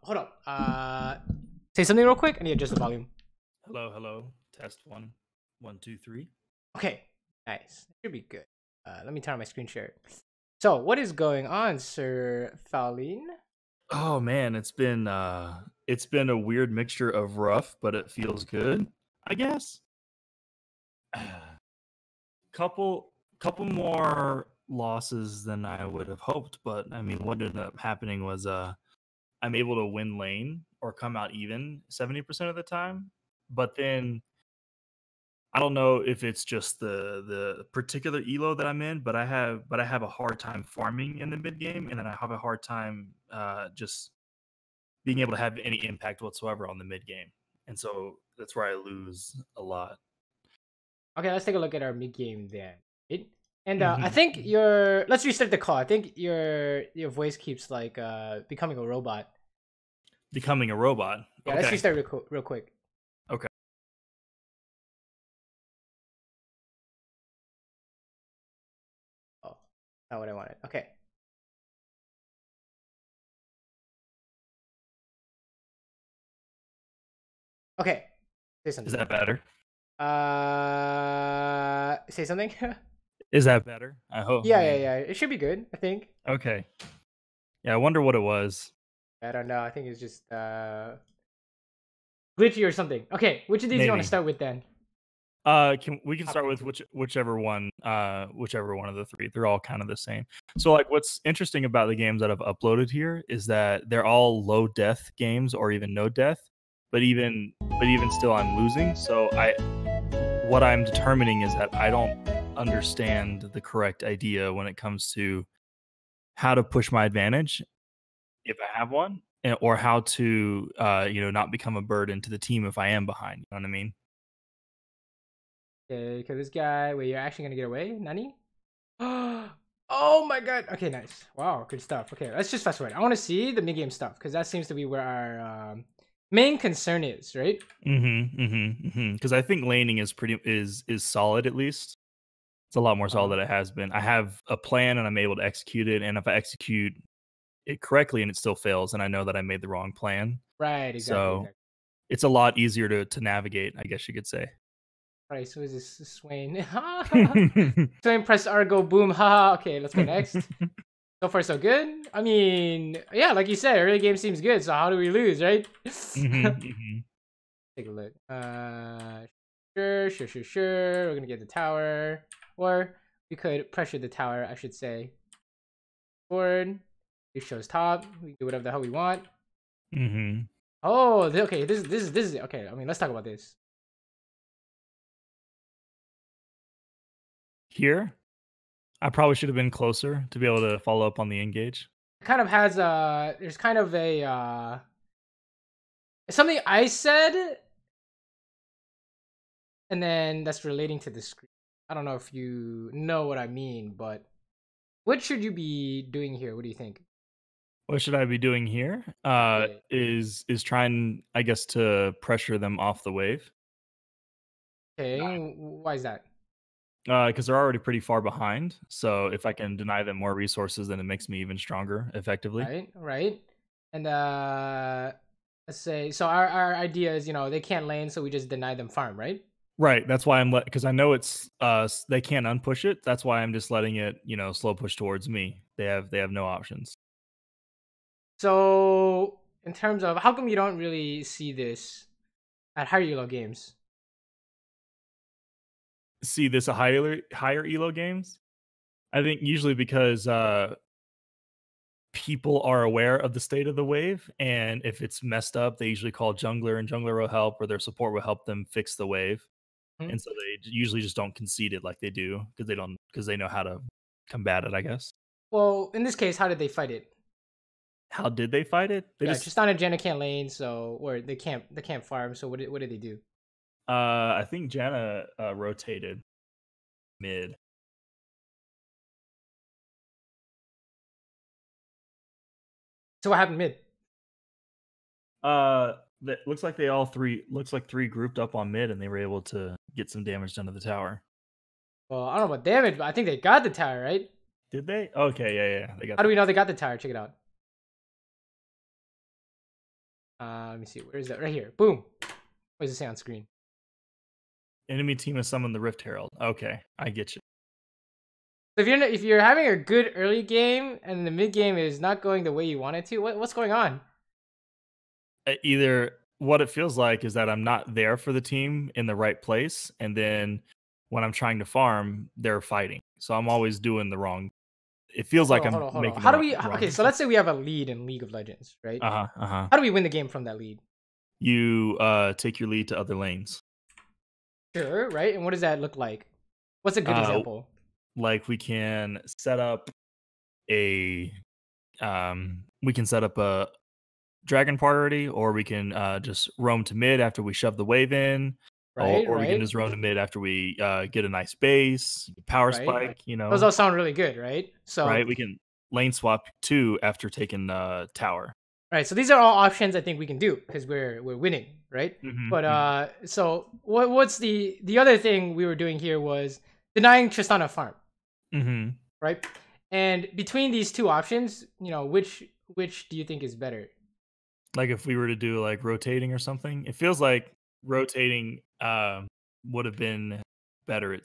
hold up. Say something real quick. I need to adjust the volume. Hello, hello. Test 1, 1, 2, 3. Okay, nice. Should be good. Let me turn on my screen share. So, what is going on, Sir Faoline? Oh man, it's been a weird mixture of rough, but it feels good, I guess. couple more losses than I would have hoped, but I mean, what ended up happening was I'm able to win lane or come out even 70% of the time, but then I don't know if it's just the particular elo that I'm in, but I have a hard time farming in the mid game, and then I have a hard time just being able to have any impact whatsoever on the mid game, and so that's where I lose a lot. Okay, let's take a look at our mid game then. And I Mhm. think your let's restart the call. I think your voice keeps like becoming a robot. Becoming a robot. Yeah, Okay. let's restart real quick. Okay. Oh, not what I wanted. Okay. Okay. Say something. Is that better? Say something. Is that better? I hope. Yeah. It should be good, I think. Okay. Yeah, I wonder what it was. I don't know. I think it's just glitchy or something. Okay, which of these do you want to Maybe. start with then? We can start with whichever one of the three. They're all kind of the same. So like what's interesting about the games that I've uploaded here is that they're all low death games or even no death, but even still I'm losing. So what I'm determining is that I don't understand the correct idea when it comes to how to push my advantage if I have one, or how to not become a burden to the team if I am behind. You know what I mean? Okay, because this guy, wait, you're actually gonna get away, Nani? Oh my god. Okay, nice. Wow, good stuff. Okay, let's just fast forward. I want to see the mid game stuff because that seems to be where our main concern is, right? Because I think laning is is solid, at least. It's a lot more solid than it has been. I have a plan and I'm able to execute it, and if I execute it correctly and it still fails, and I know that I made the wrong plan. Right, exactly. So it's a lot easier to navigate, I guess you could say. Right, so is this Swain? Swain press Argo, boom, haha. Okay, let's go next. So far, so good. I mean, yeah, like you said, early game seems good. So how do we lose, right? Take a look. Sure. We're gonna get the tower, or we could pressure the tower, I should say. Forward. It shows top. We can do whatever the hell we want. Oh, okay. This is okay. I mean, let's talk about this. Here, I probably should have been closer to be able to follow up on the engage. It kind of has there's kind of a something I said, and then that's relating to the screen. I don't know if you know what I mean, but what should you be doing here? What do you think? What should I be doing here? Is trying, I guess, to pressure them off the wave. Okay, why is that? Because they're already pretty far behind. So if I can deny them more resources, then it makes me even stronger, effectively. Right. And let's say so. Our idea is, they can't lane, so we just deny them farm, right? Right. That's why I'm because I know it's they can't unpush it. That's why I'm just letting it, slow push towards me. They have no options. So in terms of how come you don't really see this at higher elo games? See this at higher elo games? I think usually because people are aware of the state of the wave, and if it's messed up, they usually call jungler, and jungler will help, or their support will help them fix the wave. And so they usually just don't concede it like they do because they know how to combat it, I guess. Well, in this case, how did they fight it? How did they fight it? They just on a Janna can't lane, so or they can't farm. So what did they do? I think Janna rotated mid. So what happened mid? That looks like three grouped up on mid, and they were able to get some damage done to the tower. Well, I don't know about damage, but I think they got the tower, right? Did they? Okay, yeah. They got. How do we know they got the tower? Check it out. Let me see. Where is that? Right here. Boom. What does it say on screen? Enemy team has summoned the Rift Herald. Okay, I get you. So if you're having a good early game and the mid game is not going the way you want it to, what's going on? Either what it feels like is that I'm not there for the team in the right place, and then when I'm trying to farm, they're fighting. So I'm always doing the wrong. It feels like I'm making. How do we? Okay, so let's say we have a lead in League of Legends, right? How do we win the game from that lead? You take your lead to other lanes. Sure, right? And what does that look like? What's a good example? Like we can set up a dragon party, or we can just roam to mid after we shove the wave in, or we can just roam to mid after we get a nice base, power spike. You know, those all sound really good, right? So we can lane swap too after taking tower. Right, so these are all options I think we can do because we're winning, right? But so what's the other thing we were doing here was denying Tristana farm, right? And between these two options, you know, which do you think is better? Like if we were to do like rotating or something, it feels like rotating would have been better.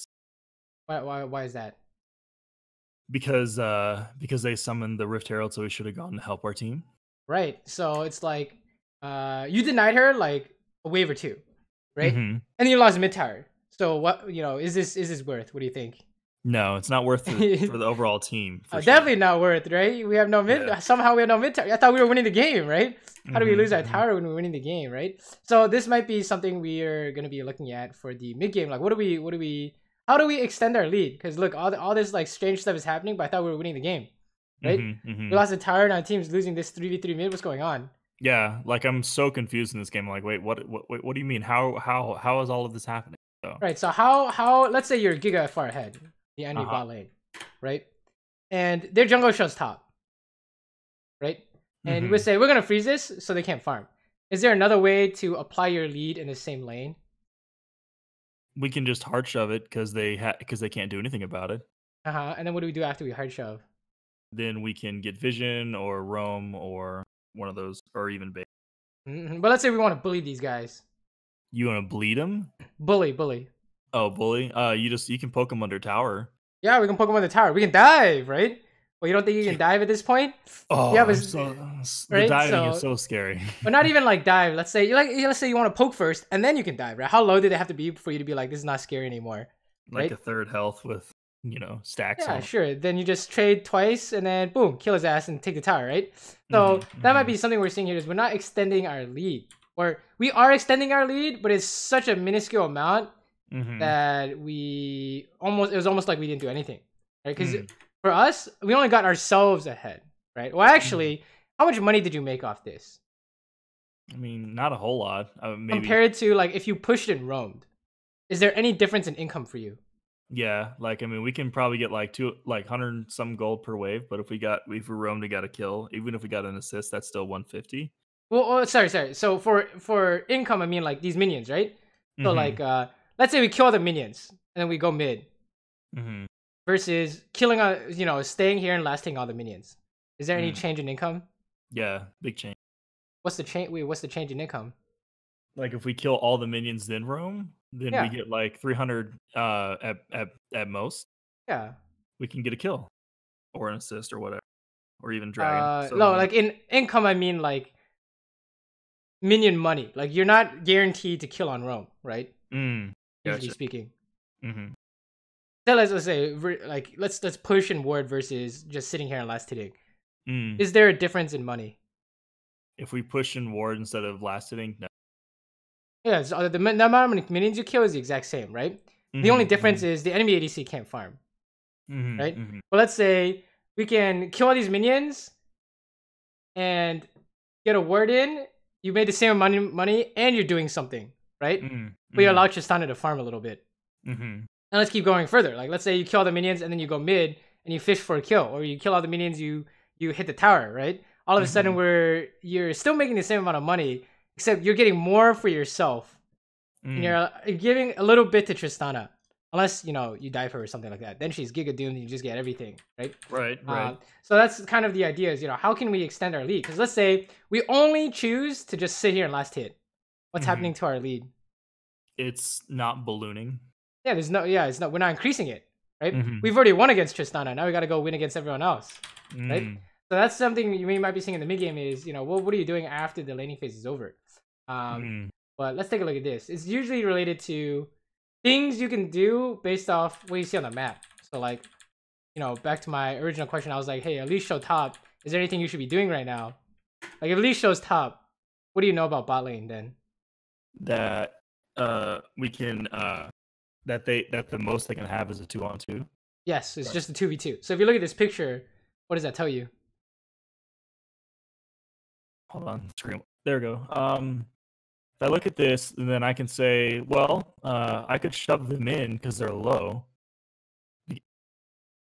Why is that? Because they summoned the Rift Herald, so we should have gone to help our team. Right. So it's like you denied her like a wave or two, right? And then you lost mid tower. So what, you know, is this worth? What do you think? No, it's not worth it for the overall team. Definitely not worth, right? We have no mid. Yeah. Somehow we have no mid tower. I thought we were winning the game, right? How do we lose our tower when we're winning the game, right? So this might be something we are going to be looking at for the mid game. Like, how do we extend our lead? Because look, all this like strange stuff is happening, but I thought we were winning the game. Right? We lost the tower and our team's losing this 3v3 mid. What's going on? Yeah, like I'm so confused in this game. I'm like, wait, what do you mean? How is all of this happening? So. Right, so how let's say you're giga far ahead, the enemy bot lane, right? And their jungle shows top. Right? And we say we're gonna freeze this so they can't farm. Is there another way to apply your lead in the same lane? We can just hard shove it because they can't do anything about it. And then what do we do after we hard shove? Then we can get vision or roam or one of those, or even bait. But let's say we want to bully these guys. You want to bleed them? Bully. Oh, bully. You can poke them under tower. Yeah, we can poke them under tower. We can dive, right? Well, you don't think you can dive at this point? Oh, yeah, the diving is so scary. But not even like dive. Let's say you want to poke first, and then you can dive, right? How low do they have to be for you to be like, this is not scary anymore? Like a third health with, you know, stacks. Yeah, sure. Then you just trade twice and then boom, kill his ass and take the tower, right? So that might be something we're seeing here is we're not extending our lead. Or we are extending our lead, but it's such a minuscule amount that it was almost like we didn't do anything. Right? Because for us, we only got ourselves ahead. Right? Well, actually, how much money did you make off this? I mean, not a whole lot. Maybe. Compared to like if you pushed and roamed. Is there any difference in income for you? Yeah, like I mean, we can probably get like 100 some gold per wave, but if we roamed and got a kill, even if we got an assist, that's still 150. Well, sorry. So for income, I mean like these minions, right? So like, let's say we kill the minions and then we go mid, versus killing staying here and lasting all the minions. Is there any change in income? Yeah, big change. What's the change? Wait, what's the change in income? Like if we kill all the minions then roam, then we get like 300 at most. Yeah, we can get a kill or an assist or whatever, or even dragon. No, like in income, I mean like minion money. Like you're not guaranteed to kill on roam, right? Usually speaking. So let's say like let's push and ward versus just sitting here and last hitting. Is there a difference in money? If we push and ward instead of last hitting, no. Yeah, so the amount of minions you kill is the exact same, right? The only difference is the enemy ADC can't farm, right? But let's say we can kill all these minions and get a ward in. You made the same money and you're doing something, right? But you allow Tristana to farm a little bit. And let's keep going further. Like let's say you kill all the minions and then you go mid and you fish for a kill, or you kill all the minions, you hit the tower, right? All of a sudden you're still making the same amount of money, except you're getting more for yourself. And you're giving a little bit to Tristana. unless you know you dive her or something like that. Then she's Giga doomed and you just get everything, right? Right. So that's kind of the idea is, you know, how can we extend our lead? Because let's say we only choose to just sit here and last hit. What's happening to our lead? It's not ballooning. Yeah, we're not increasing it, right? We've already won against Tristana. Now we got to go win against everyone else, right? So that's something you might be seeing in the mid game is, you know, what are you doing after the laning phase is over? But let's take a look at this. It's usually related to things you can do based off what you see on the map. So like, you know, back to my original question, I was like, hey, at least show top. Is there anything you should be doing right now? Like if at least shows top, what do you know about bot lane then? That we can that the most they can have is a 2-on-2. Yes, it's just a 2v2. So if you look at this picture, what does that tell you? Hold on, screen. There we go. If I look at this, then I can say, well, I could shove them in because they're low.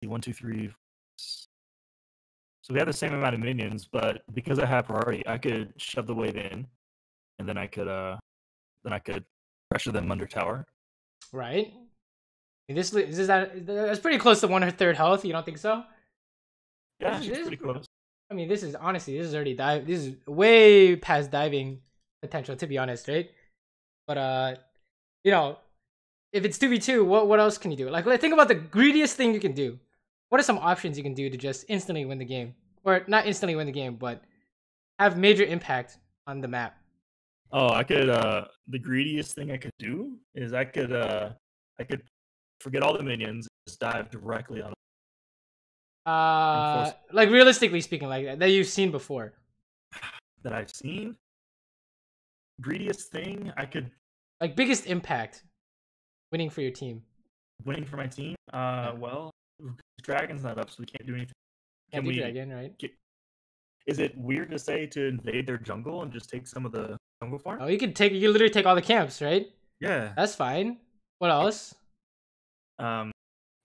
1, 2, 3. So we have the same amount of minions, but because I have priority, I could shove the wave in, and then I could pressure them under tower. Right. That's pretty close to 1/3 health. You don't think so? Yeah, she's pretty close. I mean, this is already dive. This is way past diving potential, to be honest, right? But you know, if it's 2v2, what else can you do? Like think about the greediest thing you can do. What are some options you can do to just instantly win the game, or not instantly win the game, but have major impact on the map? Oh, I could. The greediest thing I could do is I could forget all the minions, just dive directly on. Like realistically speaking, like that you've seen before. That I've seen. Greediest thing I could. Like biggest impact, winning for your team. Winning for my team. Well, Dragon's not up, so we can't do anything. Can't do Dragon, right? Is it weird to say to invade their jungle and just take some of the jungle farm? Oh, you can literally take all the camps, right? Yeah. That's fine. What else?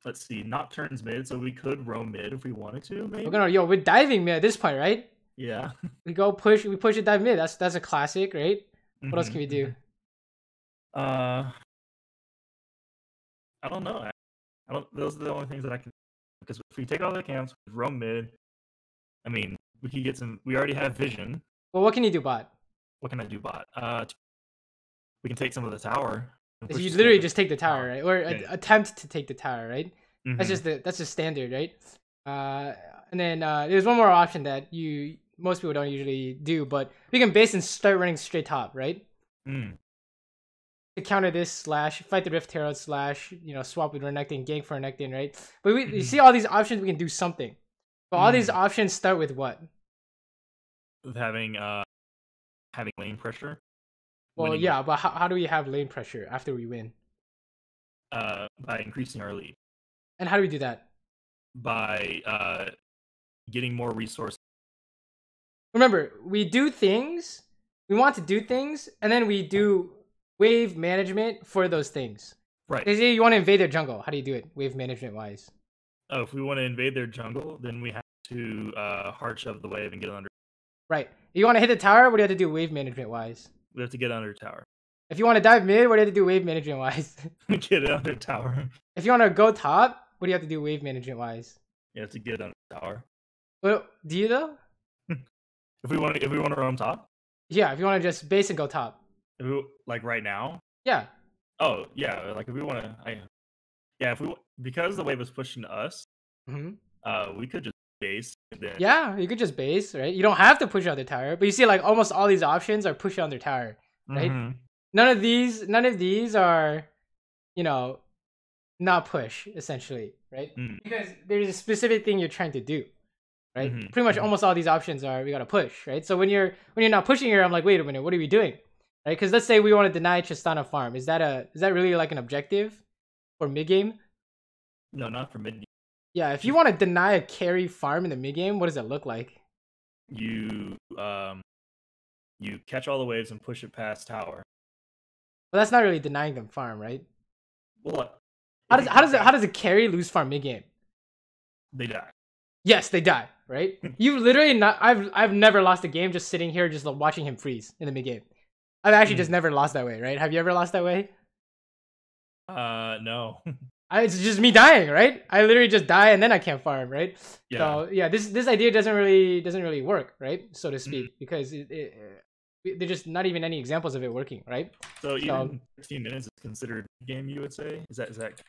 Let's see. Nocturne's mid, so we could roam mid if we wanted to, maybe. We're diving mid at this point, right? Yeah. We push and dive mid. That's a classic, right? What else can we do? I don't know. Those are the only things that I can. Because if we take all the camps, roam mid. I mean, we can get some. We already have vision. Well, what can you do, bot? What can I do, bot? We can take some of the tower. You literally just take the tower, right? Or attempt to take the tower, right? That's just standard, right? And then there's one more option that most people don't usually do, but we can base and start running straight top, right? To counter this / fight the Rift Herald / swap with Renekton, gank for Renekton, right? But you see all these options, we can do something. But all these options start with what? With having lane pressure. Well, yeah, but how do we have lane pressure after we win? By increasing our lead. And how do we do that? By getting more resources. Remember, we want to do things, and then we do wave management for those things. Right. Say you want to invade their jungle. How do you do it, wave management wise? Oh, if we want to invade their jungle, then we have to hard shove the wave and get under. Right. If you want to hit the tower, what do you have to do wave management wise? We have to get under tower. If you want to dive mid, what do you have to do wave management wise? Get under tower. If you want to go top, what do you have to do wave management wise? You have to get under tower. Well, do you though? If we want to roam top? Yeah, if you want to just base and go top. Like right now? Yeah. Oh, yeah. Like if we want to, because the wave was pushing us, we could just base. And then... Yeah, you could just base, right? You don't have to push on the tower, but you see, like almost all these options are push on their tower, right? None of these are, not push essentially, right? Because there's a specific thing you're trying to do, right? Pretty much almost all these options are we gotta push, right? So when you're not pushing here, I'm like, wait a minute, what are we doing, right? Because let's say we want to deny Tristana farm. Is that really like an objective for mid game? No, not for mid game. Yeah, if you want to deny a carry farm in the mid game, what does it look like? You catch all the waves and push it past tower. Well, that's not really denying them farm, right? Well, how does a carry lose farm mid game? They die. Yes, they die, right? You literally not. I've never lost a game just sitting here just watching him freeze in the mid game. I've actually just never lost that way, right? Have you ever lost that way? No. It's just me dying, right? I literally just die and then I can't farm, right? Yeah. So yeah, this idea doesn't really work, right? So to speak, because there's just not even any examples of it working, right? So even 15 minutes is considered a game, you would say? Is that?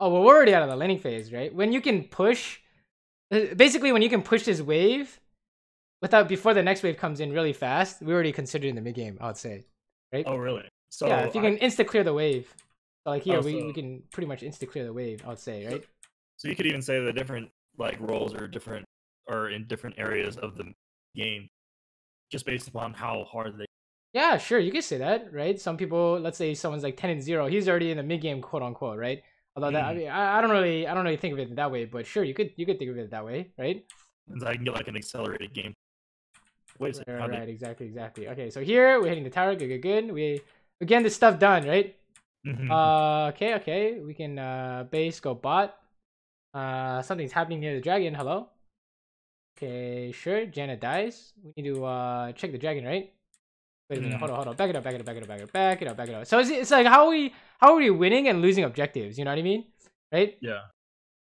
Oh well, we're already out of the laning phase, right? When you can push, basically when you can push this wave before the next wave comes in really fast, we already considered in the mid game, I would say, right? Oh really? So yeah, if you can insta clear the wave. So like here, Oh, we can pretty much insta clear the wave, I would say, right? So you could even say the different like roles are different or in different areas of the game, just based upon how hard they. Yeah, sure, you could say that, right? Some people, let's say someone's like 10-0, he's already in the mid game, quote unquote, right? Although that, I mean, I don't really think of it that way, but sure, you could think of it that way, right? And so I can get like an accelerated game. Wait a second. Right, exactly. Okay, so here we're hitting the tower, good. We're getting this stuff done, right? Okay. We can base, go bot. Something's happening near the dragon. Hello. Okay, sure. Janet dies. We need to check the dragon, right? Wait a minute. Hold on. Back it up. So it's like how are we winning and losing objectives? You know what I mean? Right? Yeah.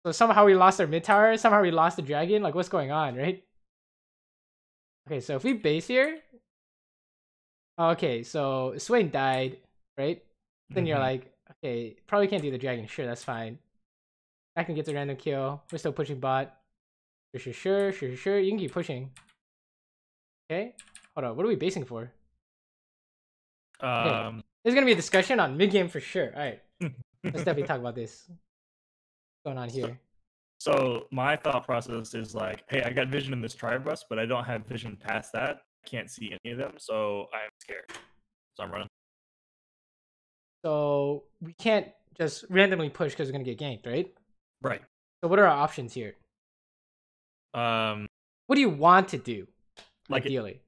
So somehow we lost our mid tower. Somehow we lost the dragon. Like what's going on, right? Okay, so if we base here. Okay, so Swain died, right? Then you're like, okay, probably can't do the dragon. Sure, that's fine. I can get the random kill. We're still pushing bot. Sure. You can keep pushing. Okay. Hold on. What are we basing for? Okay. There's gonna be a discussion on mid game for sure. All right. Let's definitely talk about this. What's going on here? So my thought process is like, hey, I got vision in this tri-bus, but I don't have vision past that. I can't see any of them, so I'm scared. So I'm running. So we can't just randomly push because we're gonna get ganked, right? Right. So what are our options here? What do you want to do? Ideally.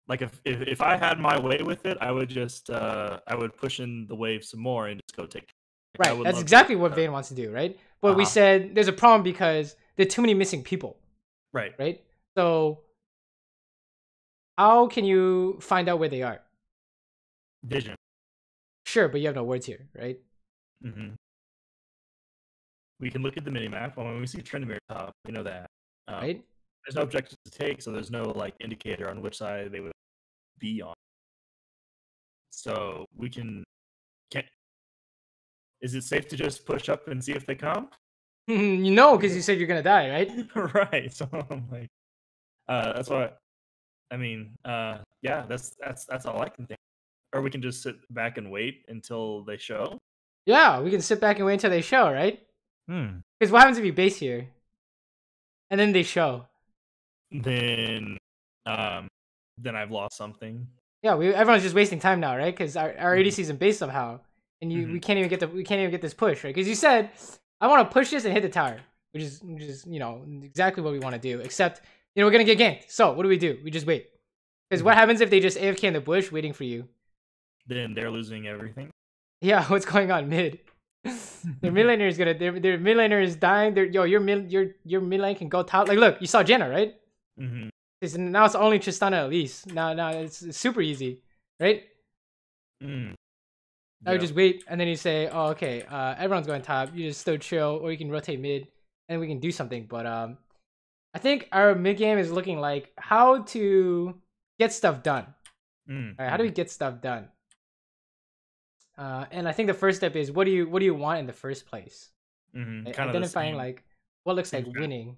Like if I had my way with it, I would just I would push in the wave some more and just go take. Right. That's exactly what Vayne wants to do, right? But we said there's a problem because there are too many missing people. Right. Right. So how can you find out where they are? Vision. Sure, but you have no words here, right? We can look at the minimap. When we see Tryndamere top, we know that. Right. There's no objectives to take, so there's no like indicator on which side they would be on. So we can. Is it safe to just push up and see if they come? You know, because you said you're gonna die, right? Right. So I'm like, that's why. I mean, yeah, that's all I can think. Or we can just sit back and wait until they show. Yeah, we can sit back and wait until they show, right? Because what happens if you base here, and then they show? Then I've lost something. Yeah, everyone's just wasting time now, right? Because our ADC is in base somehow, and we can't even get this push, right? Because you said I want to push this and hit the tower, which is you know exactly what we want to do. Except we're gonna get ganked. So what do? We just wait. Because what happens if they just AFK in the bush waiting for you? Then they're losing everything. Yeah, what's going on mid? Their mid laner is gonna. Their mid laner is dying. Your mid lane can go top. Like, look, you saw Jenna, right? Now it's only Tristana at least. Now it's super easy, right? Now you just wait, and then you say, "Oh, okay, everyone's going top. You just still chill, or you can rotate mid, and we can do something." But I think our mid game is looking like how to get stuff done. Right, how do we get stuff done? And I think the first step is what do you want in the first place? Identifying like what looks like winning.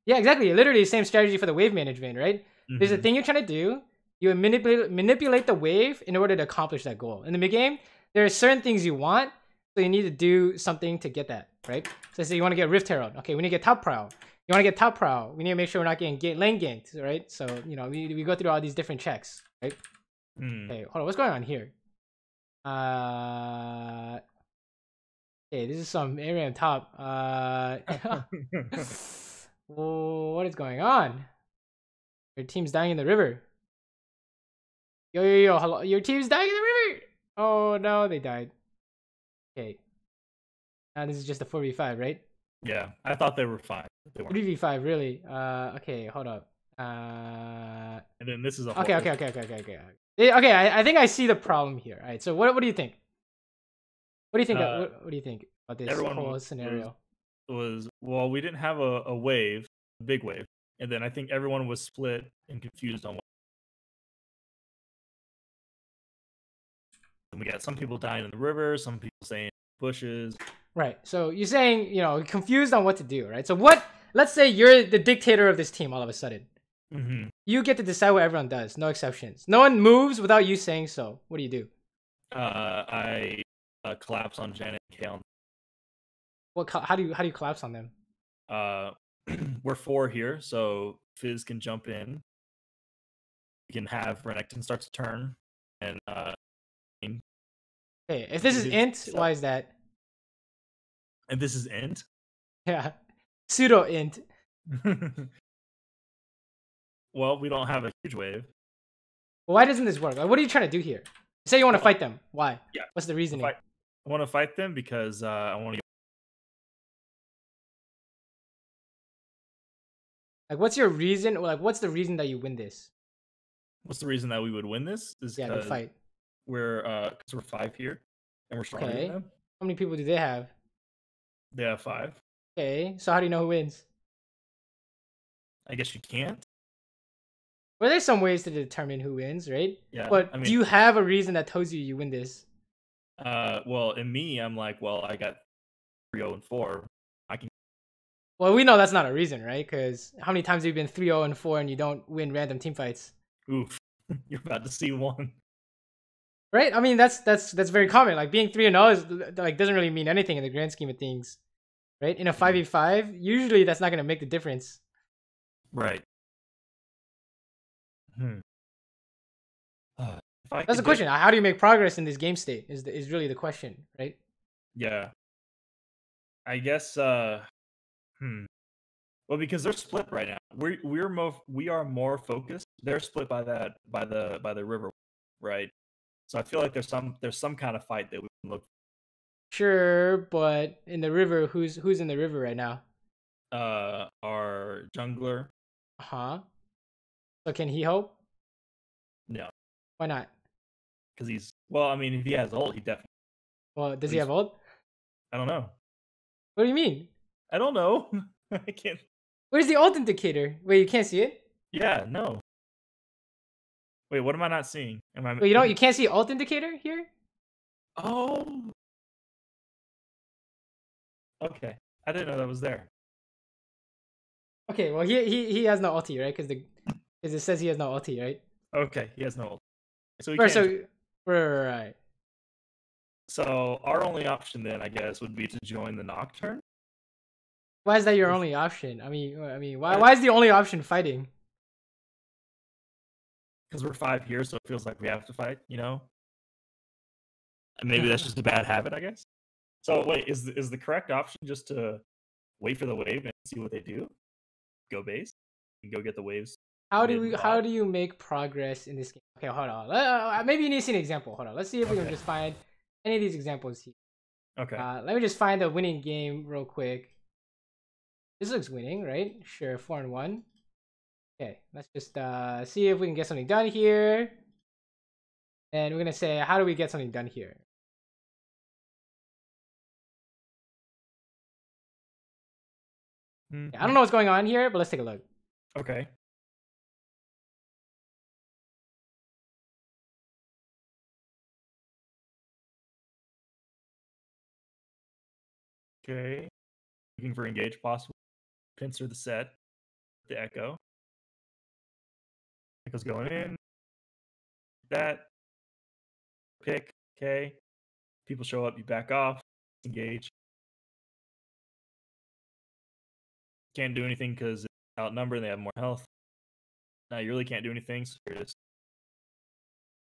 Yeah, exactly. Literally the same strategy for the wave management, right? There's a thing you're trying to do. You manipulate the wave in order to accomplish that goal. In the mid game, there are certain things you want, so you need to do something to get that, right? So say you want to get Rift Herald. Okay, we need to get top prow. You want to get top prow. We need to make sure we're not getting lane ganked, right? So we go through all these different checks, right? Okay, hold on. What's going on here? Okay, this is some area on top. What is going on? Your team's dying in the river. Yo, hello. Your team's dying in the river. Oh no, they died. Okay. Now this is just a 4v5, right? Yeah, I thought they were 5. 3v5, really? Okay, hold up. And then this is a okay. Okay, I think I see the problem here. All right, so what do you think? What do you think? What do you think about this whole was, scenario? Well, we didn't have a wave, a big wave, and then I think everyone was split and confused on what. And we got some people dying in the river, some people saying bushes. Right. So you're saying, you know, confused on what to do, right? So what? Let's say you're the dictator of this team all of a sudden. Mm-hmm. You get to decide what everyone does, no exceptions. No one moves without you saying so. What do you do? I collapse on Janet and Kale. How do you collapse on them? We're 4 here, so Fizz can jump in. We can have Renekton start to turn, and hey, if this is int, why is that? And this is int? Yeah, pseudo int. Well, we don't have a huge wave. Well, why doesn't this work? Like, what are you trying to do here? You say you want to fight them. Why? Yeah. What's the reasoning? I want to fight them because I want to. Like, what's your reason? Like, what's the reason that you win this? What's the reason that we would win this? Is the fight. Because we're 5 here, and we're stronger than them. How many people do they have? They have 5. Okay, so how do you know who wins? I guess you can't. Well, there's some ways to determine who wins, right? Yeah. But do you have a reason that tells you win this? Well, in me, I'm like, well, I got 3-0-4. I can. Well, we know that's not a reason, right? Because how many times have you been 3-0-4 and you don't win random team fights? Oof, you're about to see one. Right? I mean, that's very common. Like being 3-0 is like doesn't really mean anything in the grand scheme of things, right? In a 5v5, usually that's not going to make the difference. Right. That's the question. How do you make progress in this game state? Is really the question, right? Yeah. I guess. Well, because they're split right now. We are more focused. They're split by the river, right? So I feel like there's some kind of fight that we can look. Sure, but in the river, who's in the river right now? Our jungler. So can he help? No. Why not? Because he's I mean, if he has ult, he definitely. Well, does he have ult? I don't know. What do you mean? I don't know. I can't. Where's the ult indicator? Wait, you can't see it? Yeah, no. Wait, what am I not seeing? Wait, you can't see ult indicator here? Oh. Okay, I didn't know that was there. Okay, well he has no ulti, right? Because it says he has no ulti, right? Okay, he has no ulti. So right. So our only option then, I guess, would be to join the Nocturne. Why is that your only option? I mean, why is the only option fighting? Because we're 5 here, so it feels like we have to fight, you know? And maybe that's just a bad habit, I guess. So wait, is the correct option just to wait for the wave and see what they do? Go base and go get the waves. How do you make progress in this game? Okay, hold on. Maybe you need to see an example. Hold on. Let's see if we can just find any of these examples here. Okay. Let me just find the winning game real quick. This looks winning, right? Sure, 4-1. Okay, let's just see if we can get something done here. And we're gonna say, how do we get something done here? I don't know what's going on here, but let's take a look. Okay. Okay. Looking for engage possible. Pincer the set. The echo. Echo's going in. That. Pick. Okay. People show up, you back off. Engage. Can't do anything because it's outnumbered and they have more health. Now you really can't do anything, so you're just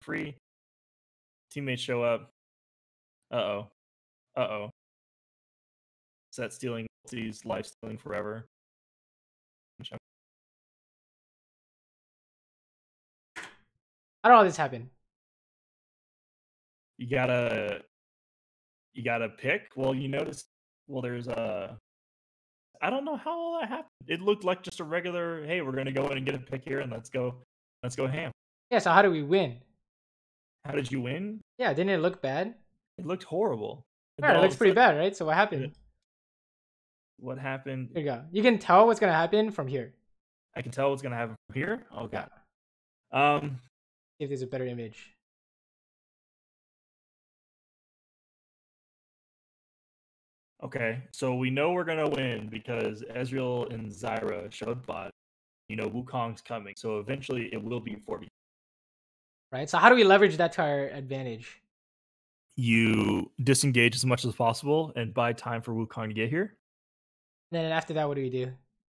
free. Teammates show up. Uh-oh. Set stealing, life stealing forever. How did all this happen? You gotta pick. Well, you notice. Well, there's I don't know how all that happened. It looked like just a regular. Hey, we're gonna go in and get a pick here, and let's go ham. Yeah. So how do we win? How did you win? Yeah. Didn't it look bad? It looked horrible. Alright, it looks pretty bad, right? So what happened? What happened? Here you go. You can tell what's gonna happen from here. I can tell what's gonna happen from here? Okay. Yeah. See if there's a better image. Okay, so we know we're gonna win because Ezreal and Zyra showed bot. You know, Wukong's coming, so eventually it will be 4v. Right. So how do we leverage that to our advantage? You disengage as much as possible and buy time for Wukong to get here. And then after that, what do we do?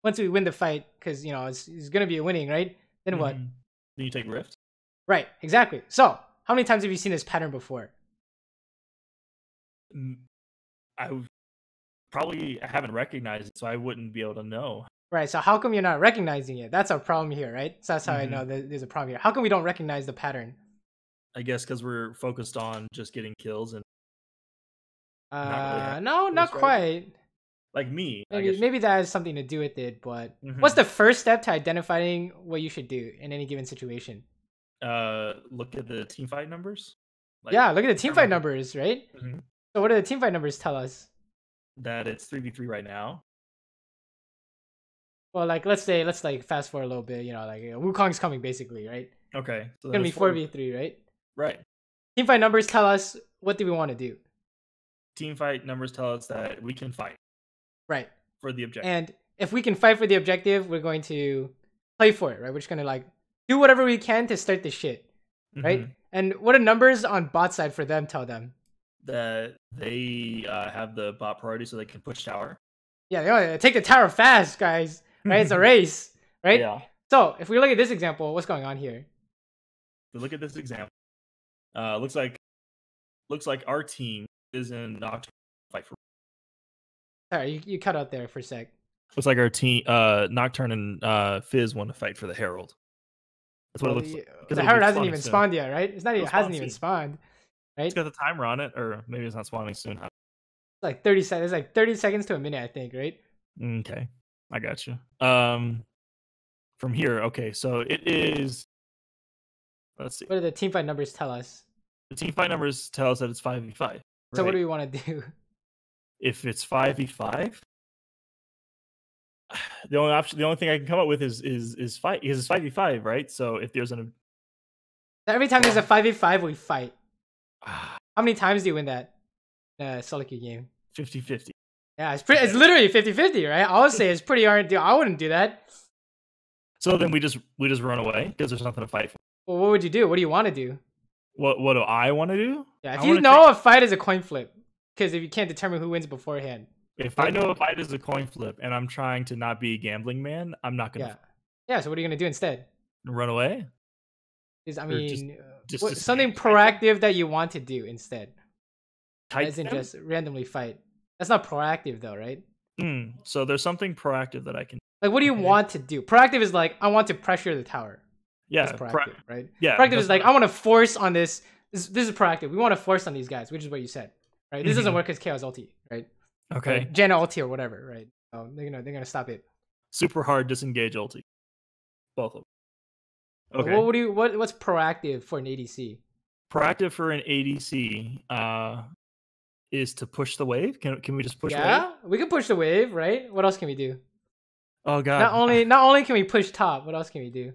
Once we win the fight, because you know it's gonna be a winning, right? Then what? Then you take Rift. Right. Exactly. So how many times have you seen this pattern before? I haven't recognized it, so I wouldn't be able to know. Right. So how come you're not recognizing it? That's our problem here, right? So that's how I know that there's a problem here. How come we don't recognize the pattern? I guess because we're focused on just getting kills and. No, not quite. Like me. Maybe that has something to do with it, but what's the first step to identifying what you should do in any given situation? Look at the teamfight numbers. Yeah, look at the teamfight numbers, right? So what do the teamfight numbers tell us? That it's 3v3 right now. Well, like let's fast forward a little bit, you know, like Wukong's coming basically, right? Okay. So it's gonna be 4v3, right? Right. Teamfight numbers tell us what do we want to do. Teamfight numbers tell us that we can fight. Right. For the objective. And if we can fight for the objective, we're going to play for it, right? We're just gonna like do whatever we can to start the shit. Right? And what do numbers on bot side for them tell them? That they have the bot priority so they can push tower. Yeah, they want to take the tower fast, guys. Right? It's a race, right? Yeah. So if we look at this example, what's going on here? Look at this example. Looks like our team is in Nocturne fight for. Sorry, you cut out there for a sec. Looks like our team, Nocturne and Fizz want to fight for the Herald. That's what it looks like. The Herald hasn't even spawned yet, right? It's not. It hasn't even spawned. Right? It's got the timer on it, or maybe it's not spawning soon. It's like 30 seconds. It's like 30 seconds to a minute, I think, right? Okay, I got you. From here, okay, so it is. Let's see. What do the teamfight numbers tell us? The teamfight numbers tell us that it's 5v5. Right? So what do we want to do? If it's 5v5, the only thing I can come up with is fight, because it's 5v5, right? So if there's every time there's a 5v5, we fight. How many times do you win that solo queue game? 50-50. Yeah, it's literally 50-50, right? I would say it's pretty hard to do. I wouldn't do that. So then we just run away because there's nothing to fight for. Well, what would you do? What do you want to do? What do I want to do? Yeah, if you know a fight is a coin flip, because if you can't determine who wins beforehand. If I know a fight is a coin flip and I'm trying to not be a gambling man, I'm not gonna. Yeah. So what are you gonna do instead? Run away. Something proactive that you want to do instead. Isn't just randomly fight. That's not proactive though, right? So there's something proactive that I can. Like, what do you want to do? Proactive is like, I want to pressure the tower. Yeah, that's proactive, right? Yeah. Proactive is like, I want to force on this. This is proactive. We want to force on these guys, which is what you said, right? This doesn't work as Chaos ulti, right? Okay. Right? Janna ulti or whatever, right? So they're gonna stop it. Super hard disengage ulti. Both of them. Okay. What's proactive for an ADC? Proactive for an ADC is to push the wave. Can we just push? Yeah, we can push the wave, right? What else can we do? Oh god. Not only can we push top, what else can we do?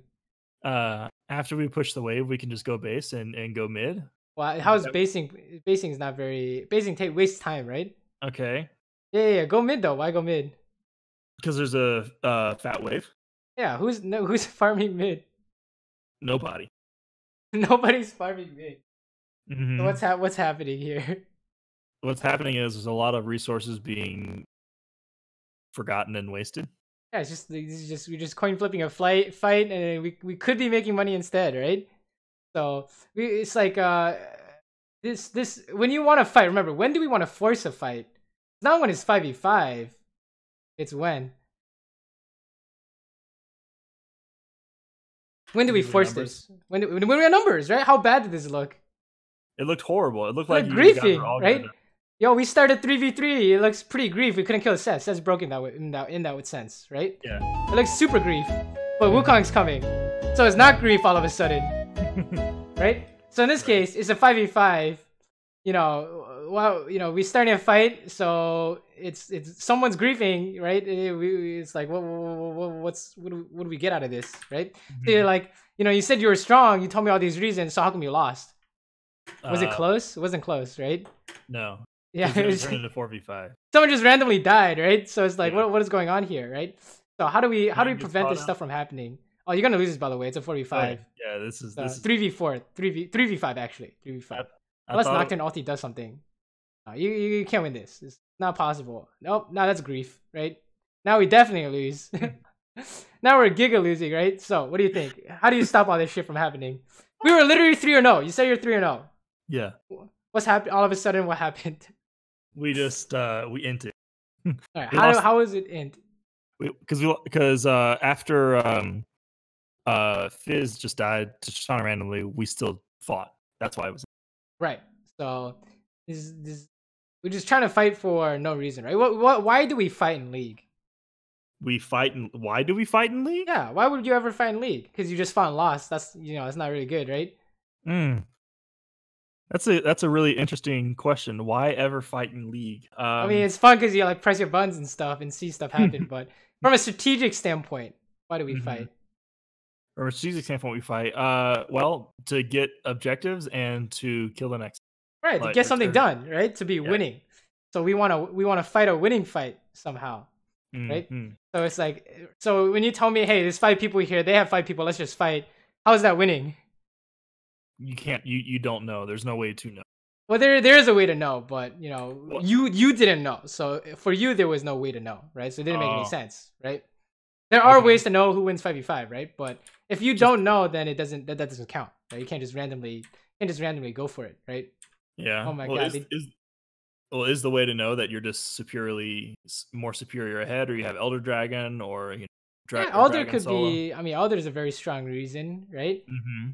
After we push the wave, we can just go base and go mid. Well, how is basing? Basing is not very. Basing wastes time, right? Okay. Yeah. Go mid though. Why go mid? Because there's a fat wave. Yeah. Who's farming mid? Nobody. Nobody's farming mid. Mm-hmm. So what's happening here? What's happening is there's a lot of resources being forgotten and wasted. Yeah, we're just coin flipping a fight, and we could be making money instead, right? So it's like this when you want to fight. Remember, when do we want to force a fight? It's not when it's 5v5. It's when. When do we force this? When we have numbers, right? How bad did this look? It looked horrible. It looked like griefing, right? Yo, we started 3v3. It looks pretty grief. We couldn't kill Seth. Seth's broken in that sense, right? Yeah. It looks super grief. But Wukong's coming. So it's not grief all of a sudden. Right? So in this case, it's a 5v5. well, we starting a fight, so it's someone's grieving, right? It's like, what do we get out of this, right? So you're like, you said you were strong. You told me all these reasons, so how come you lost? Was it close? It wasn't close, right? No. Yeah, it was turned into 4v5. Someone just randomly died, right? So it's like, what is going on here, right? So how do we prevent this stuff from happening? Oh, you're gonna lose this, by the way. It's a 4v5. Yeah, this is 3v4, 3v5 actually, 3v5. Unless Nocturne ulti does something. You can't win this. It's not possible. Nope, now that's grief, right? Now we definitely lose. Now we're giga losing, right? So what do you think? How do you stop all this shit from happening? We were literally 3-0. You said you're 3-0. Yeah. What's happened? All of a sudden, what happened? We just we inted. All right. How is it int? Because after Fizz just died to Shoshana randomly, we still fought. That's why it was right. So we're just trying to fight for no reason, right? Why do we fight in League? Why do we fight in League? Yeah. Why would you ever fight in League? Because you just fought and lost. That's it's not really good, right? That's a really interesting question. Why ever fight in League? I mean, it's fun because you like press your buttons and stuff and see stuff happen. But from a strategic standpoint, why do we fight? From a strategic standpoint, we fight. Well, to get objectives and to kill the next. Right, to get something done. Right, to be winning. So we wanna fight a winning fight somehow. Right. So it's like, so when you tell me, hey, there's 5 people here, they have 5 people, let's just fight. How is that winning? You can't. You don't know. There's no way to know. Well, there is a way to know, but you didn't know. So for you, there was no way to know, right? So it didn't make any sense, right? There are ways to know who wins 5v5, right? But if you don't know, then that doesn't count. Right? You can't just randomly go for it, right? Yeah. Oh my god. Is the way to know that you're just more superior ahead, or you have Elder Dragon, or Elder could be. I mean, Elder is a very strong reason, right?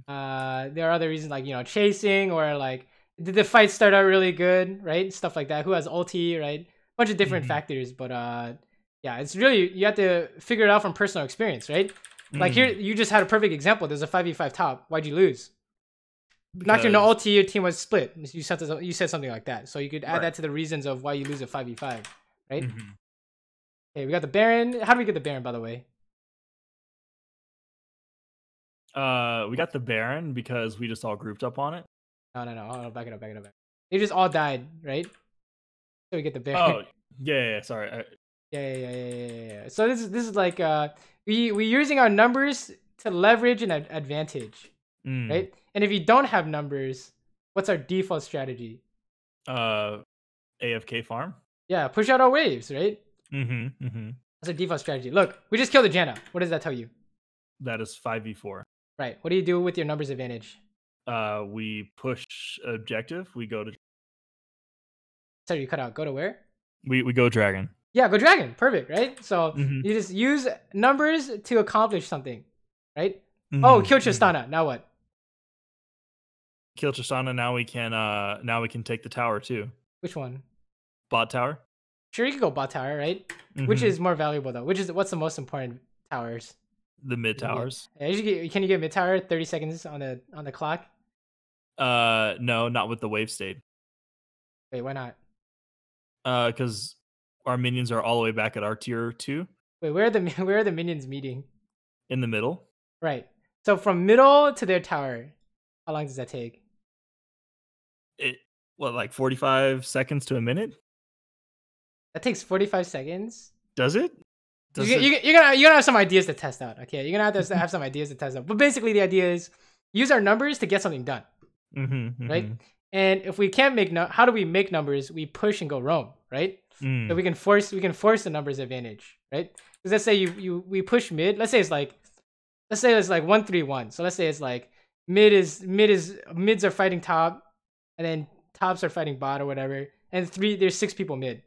There are other reasons like chasing, or like did the fight start out really good, right? Stuff like that. Who has ulti, right? A bunch of different factors, but yeah, it's really you have to figure it out from personal experience, right? Like here, you just had a perfect example. There's a 5v5 top. Why'd you lose? Nocturne no ulti, your team was split. You said something like that, so you could add that to the reasons of why you lose a 5v5, right? Okay, we got the Baron. How do we get the Baron, by the way? We got the Baron because we just all grouped up on it. No. Oh, back it up. They just all died, right? So we get the Baron. Oh, yeah. Sorry. Yeah. So this is like we're using our numbers to leverage an advantage, right? And if you don't have numbers, what's our default strategy? AFK farm. Yeah, push out our waves, right? That's our default strategy. Look, we just killed the Janna. What does that tell you? That is 5v4. Right. What do you do with your numbers advantage? We push objective. We go to. Sorry, you cut out. Go to where? We go dragon. Yeah, go dragon. Perfect, right? So you just use numbers to accomplish something, right? Oh, kill Tristana. Now what? Kill Tristana. Now we can take the tower too. Which one? Bot tower. Sure, you can go bot tower, right? Which is more valuable though? What's the most important towers? The mid towers. Can you get mid tower 30 seconds on the clock? No, not with the wave state. Wait, why not? Because our minions are all the way back at our tier 2. Wait, where are the minions meeting? In the middle. Right. So from middle to their tower, how long does that take? Like 45 seconds to a minute? That takes 45 seconds. Does it? You're gonna have some ideas to test out. Okay, you're gonna have to have some ideas to test out. But basically, the idea is use our numbers to get something done, right? And if we can't how do we make numbers? We push and go roam, right? So we can force the numbers advantage, right? Because let's say we push mid. Let's say it's like 1-3-1. So let's say it's like mids are fighting top, and then tops are fighting bot or whatever. And there's 6 people mid.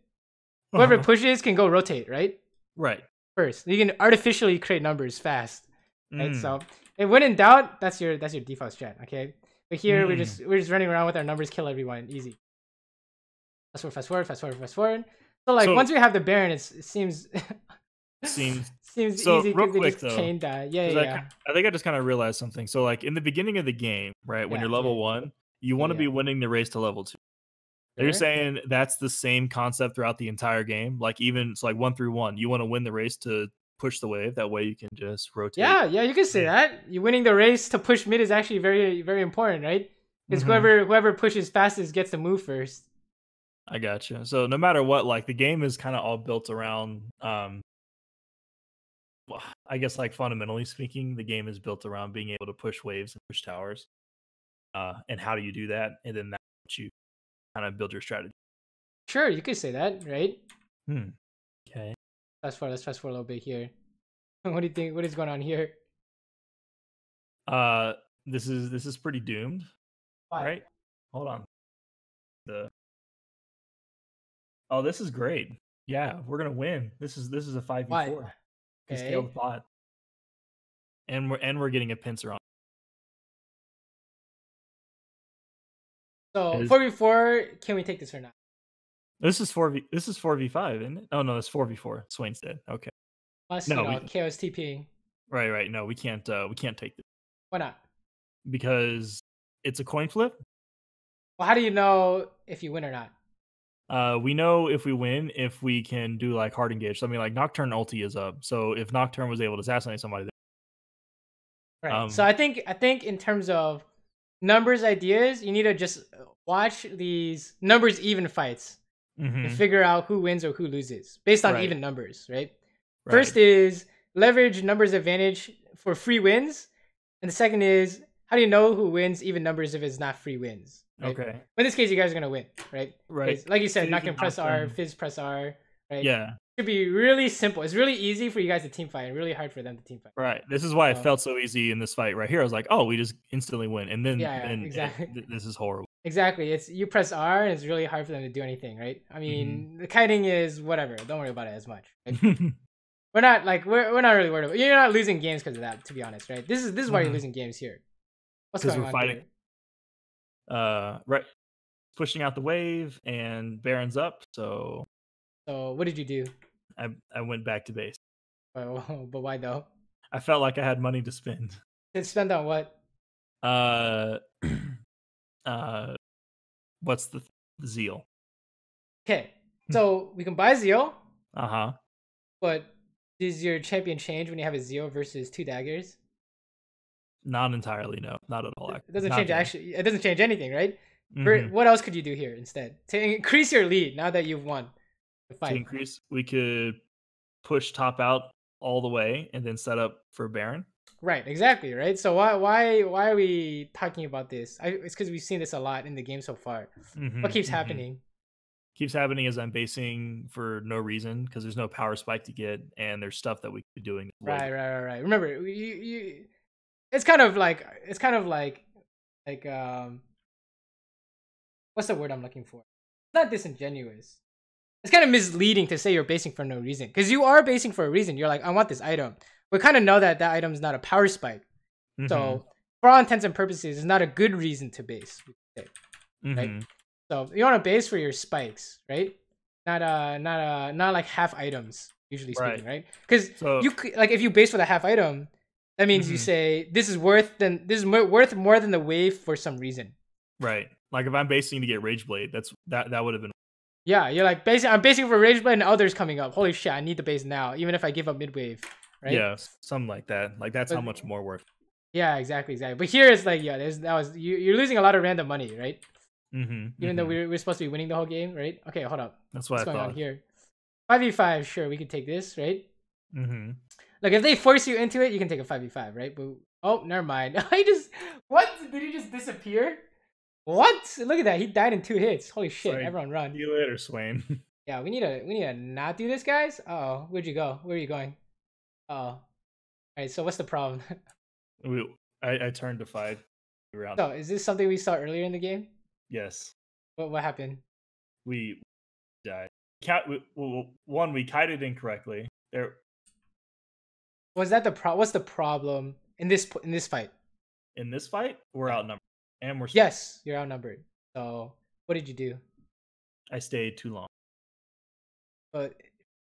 Whoever pushes can go rotate, right? Right. First, you can artificially create numbers fast, right? So, and when in doubt, that's your default strat, okay? But here we're just running around with our numbers, kill everyone, easy. Fast forward. So like once we have the Baron, it seems seems so easy. Real quick though, chain die. Yeah. I think I just kind of realized something. So like in the beginning of the game, right, when you're level 1, you want to be winning the race to level 2. You're saying that's the same concept throughout the entire game? Like even it's like 1 through 1. You want to win the race to push the wave. That way you can just rotate. Yeah, you can say that. You winning the race to push mid is actually very, very important, right? Because whoever pushes fastest gets to move first. I gotcha. So no matter what, like the game is kind of all built around. Well, I guess like fundamentally speaking, the game is built around being able to push waves and push towers. And how do you do that? And then that's what you kind of build your strategy. Sure, you could say that, right? Okay. Let's fast forward a little bit here. What do you think? What is going on here? This is pretty doomed. Why? Right? Hold on. Oh, this is great. Yeah, we're gonna win. This is a 5v4. Okay. Scale the pot. And we're getting a pincer on. So 4v4, can we take this or not? This is 4v5, isn't it? Oh no, it's 4v4. Swain's dead. Okay. No, KO's TPing. Right. No, we can't take this. Why not? Because it's a coin flip. Well, how do you know if you win or not? We know if we win if we can do like hard engage. So, I mean, like Nocturne ulti is up. So if Nocturne was able to assassinate somebody, right. So I think in terms of numbers ideas, you need to just watch these numbers even fights and figure out who wins or who loses based on even numbers, right? First is leverage numbers advantage for free wins, and the second is how do you know who wins even numbers if it's not free wins? Right? Okay. But in this case, you guys are gonna win, right? Right. Like you said, not gonna press R, Fizz press R, right? Yeah. It should be really simple. It's really easy for you guys to team fight and really hard for them to team fight. Right. This is why it felt so easy in this fight right here. I was like, oh, we just instantly win, and then exactly. This is horrible. Exactly. It's you press R and it's really hard for them to do anything, right? I mean, the kiting is whatever. Don't worry about it as much. Right? we're not really worried about. You're not losing games because of that, to be honest, right? This is why you're losing games here. What's going on fighting here? Right. Pushing out the wave and Baron's up. So what did you do? I went back to base. But why though? I felt like I had money to spend. To spend on what? What's the Zeal? Okay, so we can buy Zeal. But does your champion change when you have a Zeal versus 2 daggers? Not entirely, no, not at all. It doesn't change actually. It doesn't change anything, right? What else could you do here instead to increase your lead now that you've won the fight? To increase, we could push top out all the way and then set up for Baron. Right, exactly, right? So why are we talking about this? It's because we've seen this a lot in the game so far. What keeps happening? Keeps happening is I'm basing for no reason because there's no power spike to get, and there's stuff that we could be doing. Right. Remember, it's kind of like what's the word I'm looking for? It's not disingenuous. It's kind of misleading to say you're basing for no reason because you are basing for a reason. You're like, I want this item. We kind of know that item is not a power spike. So for all intents and purposes, it's not a good reason to base. Right? So you want to base for your spikes, right? Not like half items, usually speaking, right? Because you like if you base for the half item, that means you say this is worth more than the wave for some reason. Right. Like if I'm basing to get Rage Blade, that would have been. Yeah, you're like I'm basing for Rage Blade and others coming up. Holy shit, I need the base now, even if I give up mid wave. Right? Yeah, something like that. Like that's how much more work. Yeah, exactly. But here it's like, you're losing a lot of random money, right? Even though we're supposed to be winning the whole game, right? Okay, hold up. That's what's going on here. 5v5, sure, we can take this, right? Like if they force you into it, you can take a 5v5, right? But oh, never mind. What? Did he just disappear? What? Look at that. He died in 2 hits. Holy shit! Sorry. Everyone run. See you later, Swain. Yeah, we need to not do this, guys. Oh, where'd you go? Where are you going? Oh, all right. So what's the problem? I turned to 5. So is this something we saw earlier in the game? Yes. What happened? We died. One, we kited incorrectly. Was that what's the problem in this fight? In this fight, we're outnumbered, and we're yes, you're outnumbered. So what did you do? I stayed too long. But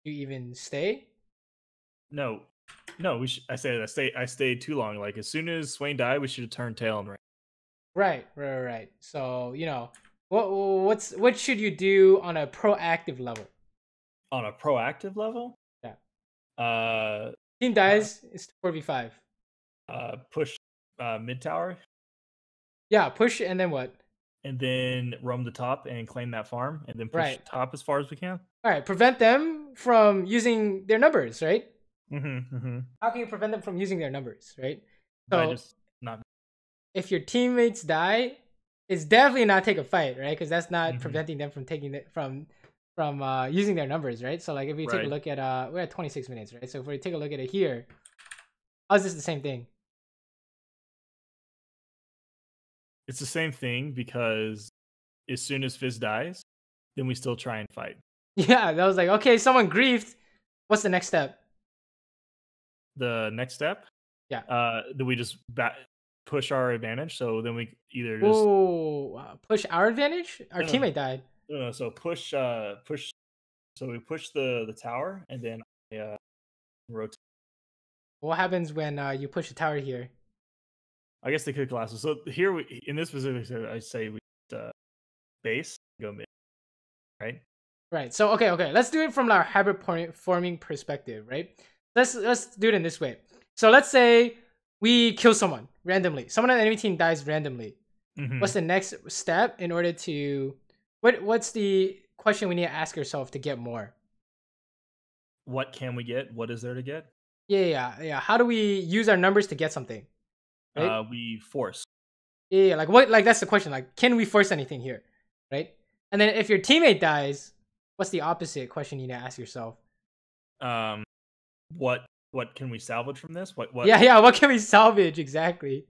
you even stay? No. I stayed too long. Like as soon as Swain died, we should have turned tail and ran. Right. So What should you do on a proactive level? On a proactive level? Yeah. Team dies, it's 4v5. Push mid tower. Yeah, push and then what? And then roam the top and claim that farm, and then push top as far as we can. All right, prevent them from using their numbers, right? Mm-hmm. How can you prevent them from using their numbers, right? So just not. If your teammates die, it's definitely not take a fight, right? Because that's not preventing them from taking it from using their numbers, right? So like if we take a look at we're at 26 minutes, right? So if we take a look at it here, how's this the same thing? It's the same thing because as soon as Fizz dies, then we still try and fight. Yeah, that was like, okay, someone griefed. What's the next step? The next step? Yeah. Do we just push our advantage? So then we either just push our advantage? Our teammate died. No, so push. So we push the tower and then rotate. What happens when you push the tower here? I guess they could collapse. So here we in this specific, I say we base go mid, right? Right. So okay. Let's do it from our habit forming perspective, right? Let's do it in this way. So let's say we kill someone randomly. Someone on the enemy team dies randomly. What's the next step in order to what's the question we need to ask ourselves to get more? What can we get? What is there to get? Yeah. How do we use our numbers to get something? Right? We force. Yeah. Like what? Like that's the question. Like, can we force anything here? Right? And then if your teammate dies, what's the opposite question you need to ask yourself? What can we salvage from this? What? Yeah. What can we salvage exactly?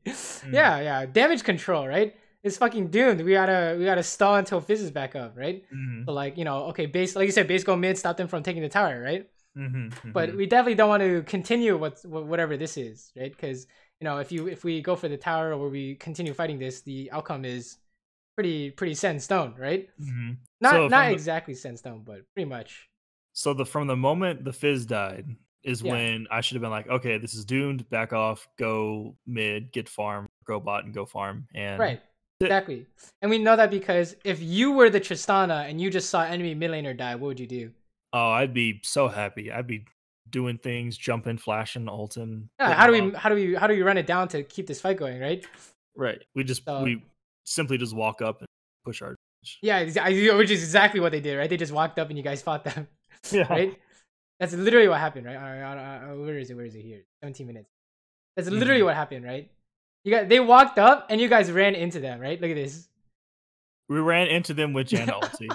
Yeah. Damage control, right? It's fucking doomed. We gotta stall until Fizz is back up, right? So like okay, base, like you said, base go mid, stop them from taking the tower, right? But we definitely don't want to continue whatever this is, right? Because if we go for the tower or we continue fighting this, the outcome is pretty set in stone, right? Not exactly set in stone, but pretty much. So from the moment the Fizz died is when I should have been like, okay, this is doomed. Back off. Go mid. Get farm. Go bot and go farm. And right, exactly. And we know that because if you were the Tristana and you just saw enemy mid laner die, what would you do? Oh, I'd be so happy. I'd be doing things, jumping, flashing, ulting. Yeah, how do we run it down to keep this fight going, right? Right. We simply just walk up and push our. Yeah, which is exactly what they did, right? They just walked up and you guys fought them. Yeah. Right? That's literally what happened, right? Where is it here? 17 minutes. That's literally what happened, right? They walked up and you guys ran into them, right? Look at this. We ran into them with Janna ulti.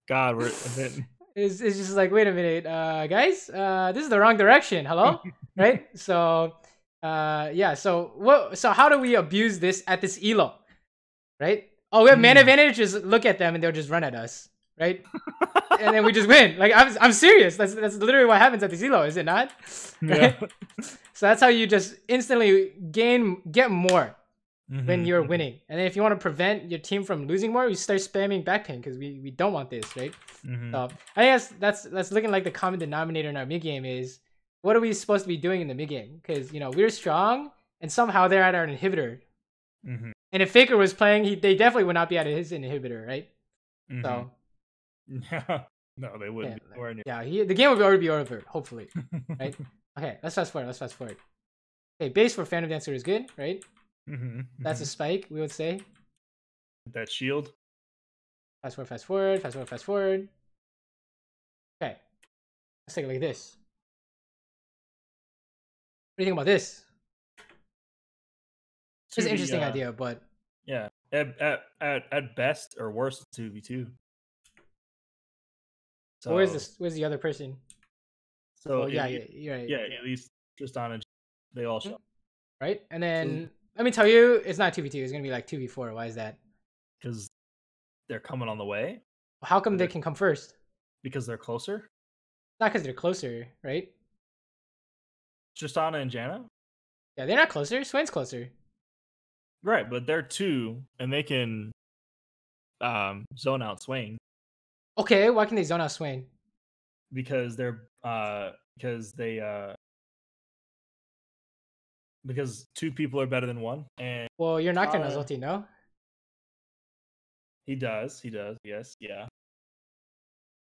God, It's just like, wait a minute, guys, this is the wrong direction. Hello, right? So, yeah. So how do we abuse this at this elo, right? Oh, we have man advantage. Just look at them and they'll just run at us, right? And then we just win. Like I'm serious. That's literally what happens at this elo, is it not? Right? Yeah. So that's how you just instantly get more when you're winning. And then if you want to prevent your team from losing more, you start spamming backping because we don't want this, right? So I guess that's looking like the common denominator in our mid game is what are we supposed to be doing in the mid game? Because we're strong and somehow they're at our inhibitor. And if Faker was playing, they definitely would not be at his inhibitor, right? So no, they wouldn't. Yeah, the game would already be over, hopefully, right? Okay, let's fast forward. Okay, base for Phantom Dancer is good, right? That's a spike, we would say. That shield. Fast forward. Okay, let's take a look at this. What do you think about this? It's an interesting idea, but yeah, at best or worst, 2v2. So where's the other person? So you're right. Yeah, at least Tristana, they all show. Right, and then let me tell you, it's not 2v2. It's gonna be like 2v4. Why is that? Because they're coming on the way. How come they can come first? Because they're closer. Not because they're closer, right? Tristana and Janna. Yeah, they're not closer. Swain's closer. Right, but they're two, and they can zone out Swain. Okay, why can they zone out Swain? Because because two people are better than one. And well, you're not gonna ulti, no? He does. Yes. Yeah.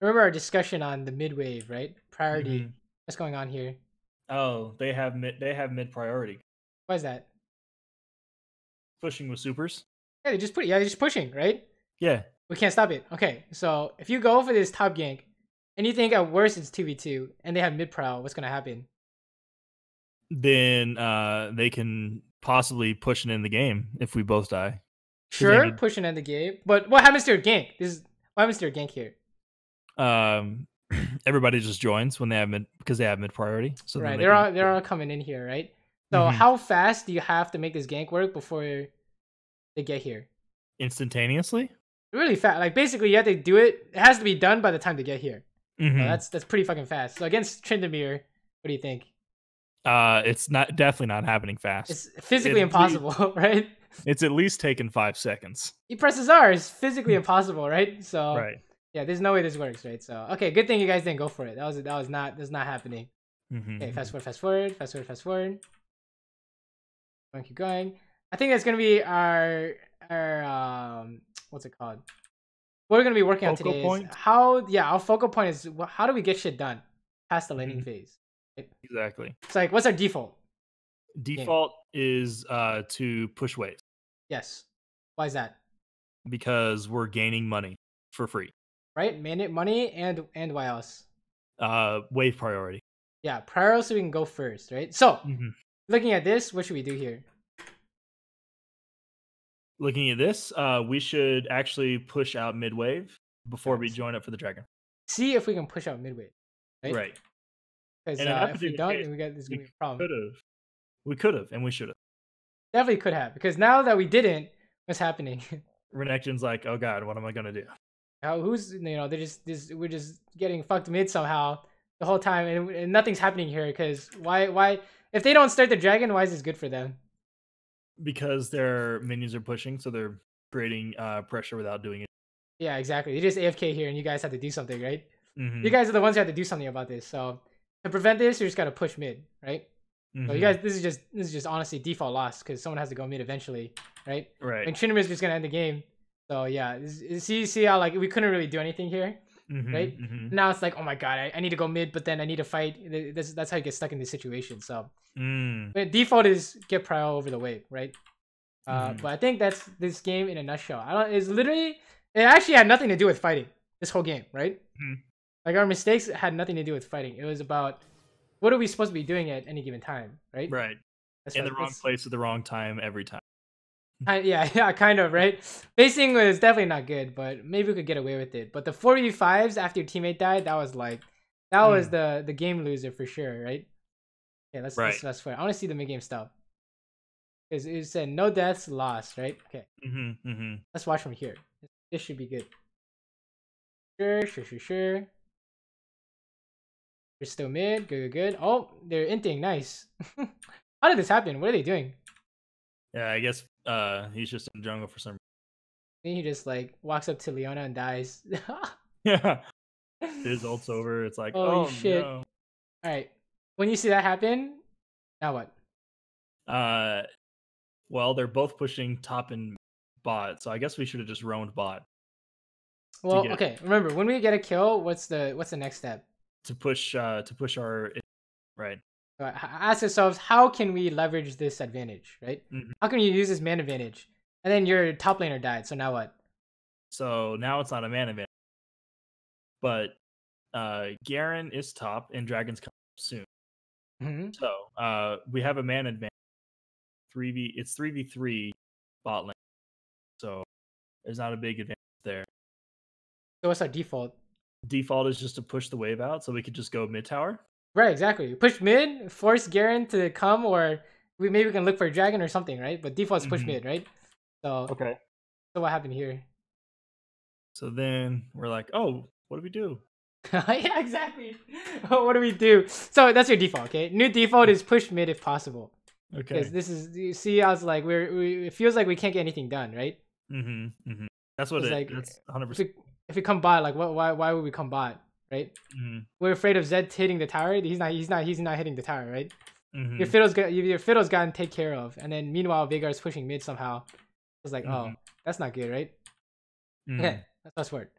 Remember our discussion on the mid wave, right? Priority. What's going on here? Oh, they have mid priority. Why is that? Pushing with supers. Yeah, they're just pushing, right? Yeah. We can't stop it. Okay, so if you go for this top gank, and you think at worst it's 2v2, and they have mid prowl, what's gonna happen? Then they can possibly push it in the game if we both die. Sure, pushing in the game, but what happens to your gank? What happens to your gank here? Everybody just joins when they have because they have mid priority. So right, they're all coming in here, right? So how fast do you have to make this gank work before they get here? Instantaneously? Really fast. Like basically, you have to do it. It has to be done by the time they get here. So that's pretty fucking fast. So against Tryndamere, what do you think? It's definitely not happening fast. It's physically impossible, right? It's at least taken 5 seconds. He presses R. It's physically impossible, right? So right. Yeah, there's no way this works, right? So okay, good thing you guys didn't go for it. That's not happening. Okay, fast forward. Keep going. I think that's gonna be our what's it called? What we're gonna be working on today is our focal point is how do we get shit done past the laning phase. Right? Exactly. It's like, what's our default? Default is to push waves. Yes. Why is that? Because we're gaining money for free. Right? Money and why else? Wave priority. Yeah, priority so we can go first, right? So looking at this, what should we do here? Looking at this, we should actually push out mid wave before we join up for the dragon. See if we can push out mid wave. Right. Because if we don't, then this is gonna be a problem. We could have, and we should have. Definitely could have, because now that we didn't, what's happening? Renekton's like, oh god, what am I gonna do? We're just getting fucked mid somehow the whole time, and nothing's happening here. Because why? If they don't start the dragon, why is this good for them? Because their minions are pushing, so they're creating pressure without doing it. Yeah, exactly. They just AFK here, and you guys have to do something, right? You guys are the ones who have to do something about this. So to prevent this, you just gotta push mid, right? So you guys, this is just honestly default loss because someone has to go mid eventually, right? Right. And Tryndamere is just gonna end the game. So yeah, see how like we couldn't really do anything here, right? Now it's like, oh my god, I need to go mid, but then I need to fight. That's how you get stuck in this situation. So default is get prio over the wave, right? But I think that's this game in a nutshell. It actually had nothing to do with fighting this whole game, right? Like our mistakes had nothing to do with fighting. It was about what are we supposed to be doing at any given time, right? Right. In the wrong place at the wrong time every time. Yeah, kind of, right? Basing was definitely not good, but maybe we could get away with it. But the 4v5s after your teammate died, that was the game loser for sure, right? Okay, let's fast forward. I want to see the mid game stuff. Because it said no deaths, lost, right? Okay. Let's watch from here. This should be good. Sure. They're still mid. Good. Oh, they're inting. Nice. How did this happen? What are they doing? Yeah, I guess he's just in the jungle for some reason. He just like walks up to Leona and dies. Yeah. His ult's over. It's like, oh shit. No. Alright. When you see that happen, now what? Well, they're both pushing top and bot, so I guess we should have just roamed bot. Well, okay. Remember, when we get a kill, what's the next step? To push our right. Ask yourselves, how can we leverage this advantage, right? How can you use this man advantage? And then your top laner died, so now what? So now it's not a man advantage. But Garen is top and Dragon's coming soon. So we have a man advantage. It's 3v3 bot lane. So there's not a big advantage there. So what's our default? Default is just to push the wave out so we could just go mid tower. Right, exactly. Push mid, force Garen to come, or maybe we can look for a dragon or something, right? But default is push mid, right? So okay. So what happened here? So then we're like, oh, what do we do? Yeah, exactly. What do we do? So that's your default, okay? New default is push mid if possible. Okay. Because this is, you see, I was like, it feels like we can't get anything done, right? That's what that's 100%. If we come bot, like why would we come bot, right? We're afraid of Zed hitting the tower. He's not hitting the tower, right? Your fiddle's gotten taken care of, and then meanwhile Veigar's pushing mid somehow. It's like, oh, that's not good, right? Okay, let's fast forward.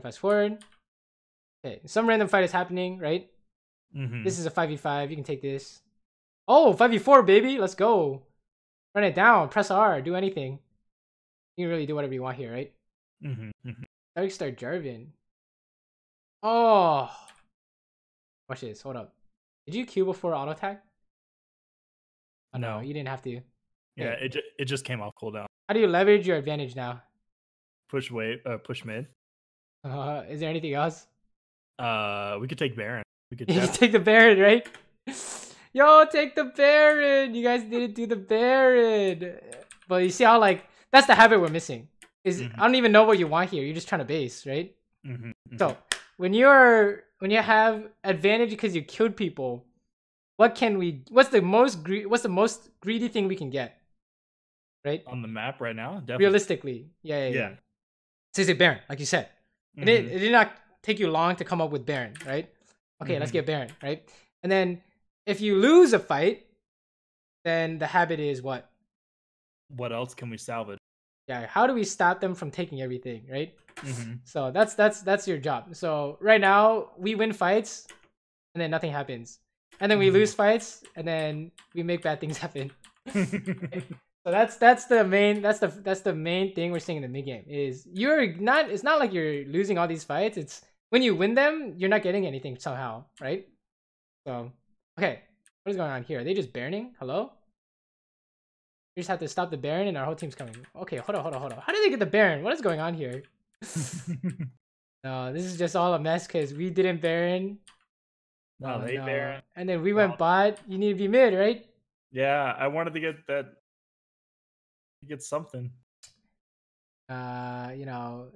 Fast forward. Okay, some random fight is happening, right? This is a 5v5. You can take this. Oh, 5v4, baby. Let's go. Run it down. Press R. Do anything. You can really do whatever you want here, right? Start Jarvan. Oh. Watch this. Hold up. Did you Q before auto attack? Oh, no, you didn't have to. Yeah, it just came off cooldown. How do you leverage your advantage now? Push mid. Is there anything else? We could take Baron. We could take the Baron, right? Yo, take the Baron. You guys didn't do the Baron. But you see how like that's the habit we're missing. I don't even know what you want here. You're just trying to base, right? So when you have advantage because you killed people, what's the most greedy thing we can get? Right? On the map right now? Definitely. Realistically. Yeah. So say Baron, like you said. It did not take you long to come up with Baron, right? Okay, let's get Baron, right? And then if you lose a fight, then the habit is what? What else can we salvage? Yeah, how do we stop them from taking everything, right? So that's your job. So right now we win fights and then nothing happens. And then we lose fights and then we make bad things happen. So that's the main thing we're seeing in the mid game is it's not like you're losing all these fights. It's when you win them, you're not getting anything somehow, right? So okay, what is going on here? Are they just Baroning? Hello? We just have to stop the Baron and our whole team's coming. Okay, hold on. How did they get the Baron? What is going on here? No, this is just all a mess because we didn't Baron. No, they Baron. And then we went bot. You need to be mid, right? Yeah, I wanted to get that. Get something. You know,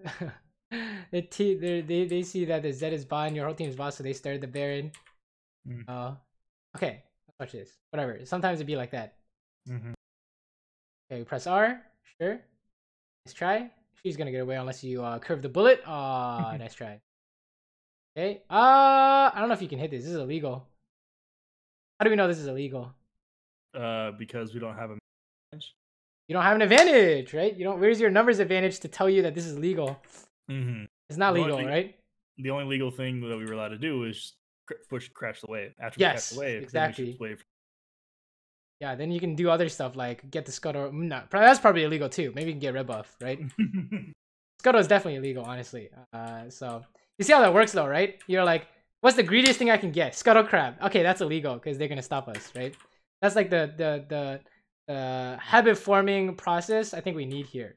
they see that the Z is bot and your whole team's bot, so they started the Baron. Okay, let's watch this. Whatever. Sometimes it'd be like that. Okay, we press R. Sure. Nice try. She's gonna get away unless you curve the bullet. Oh, nice try. Okay. I don't know if you can hit this. This is illegal. How do we know this is illegal? Because we don't have a advantage. You don't have an advantage, right? You don't. Where's your numbers advantage to tell you that this is legal? It's not legal, right? The only legal thing that we were allowed to do is crash the wave. After yes, we crash the wave, exactly. Yeah, then you can do other stuff like get the Scuttle. No, that's probably illegal too. Maybe you can get red buff, right? Scuttle is definitely illegal, honestly. So you see how that works though, right? You're like, what's the greediest thing I can get? Scuttle Crab. Okay, that's illegal because they're gonna stop us, right? That's like the habit forming process I think we need here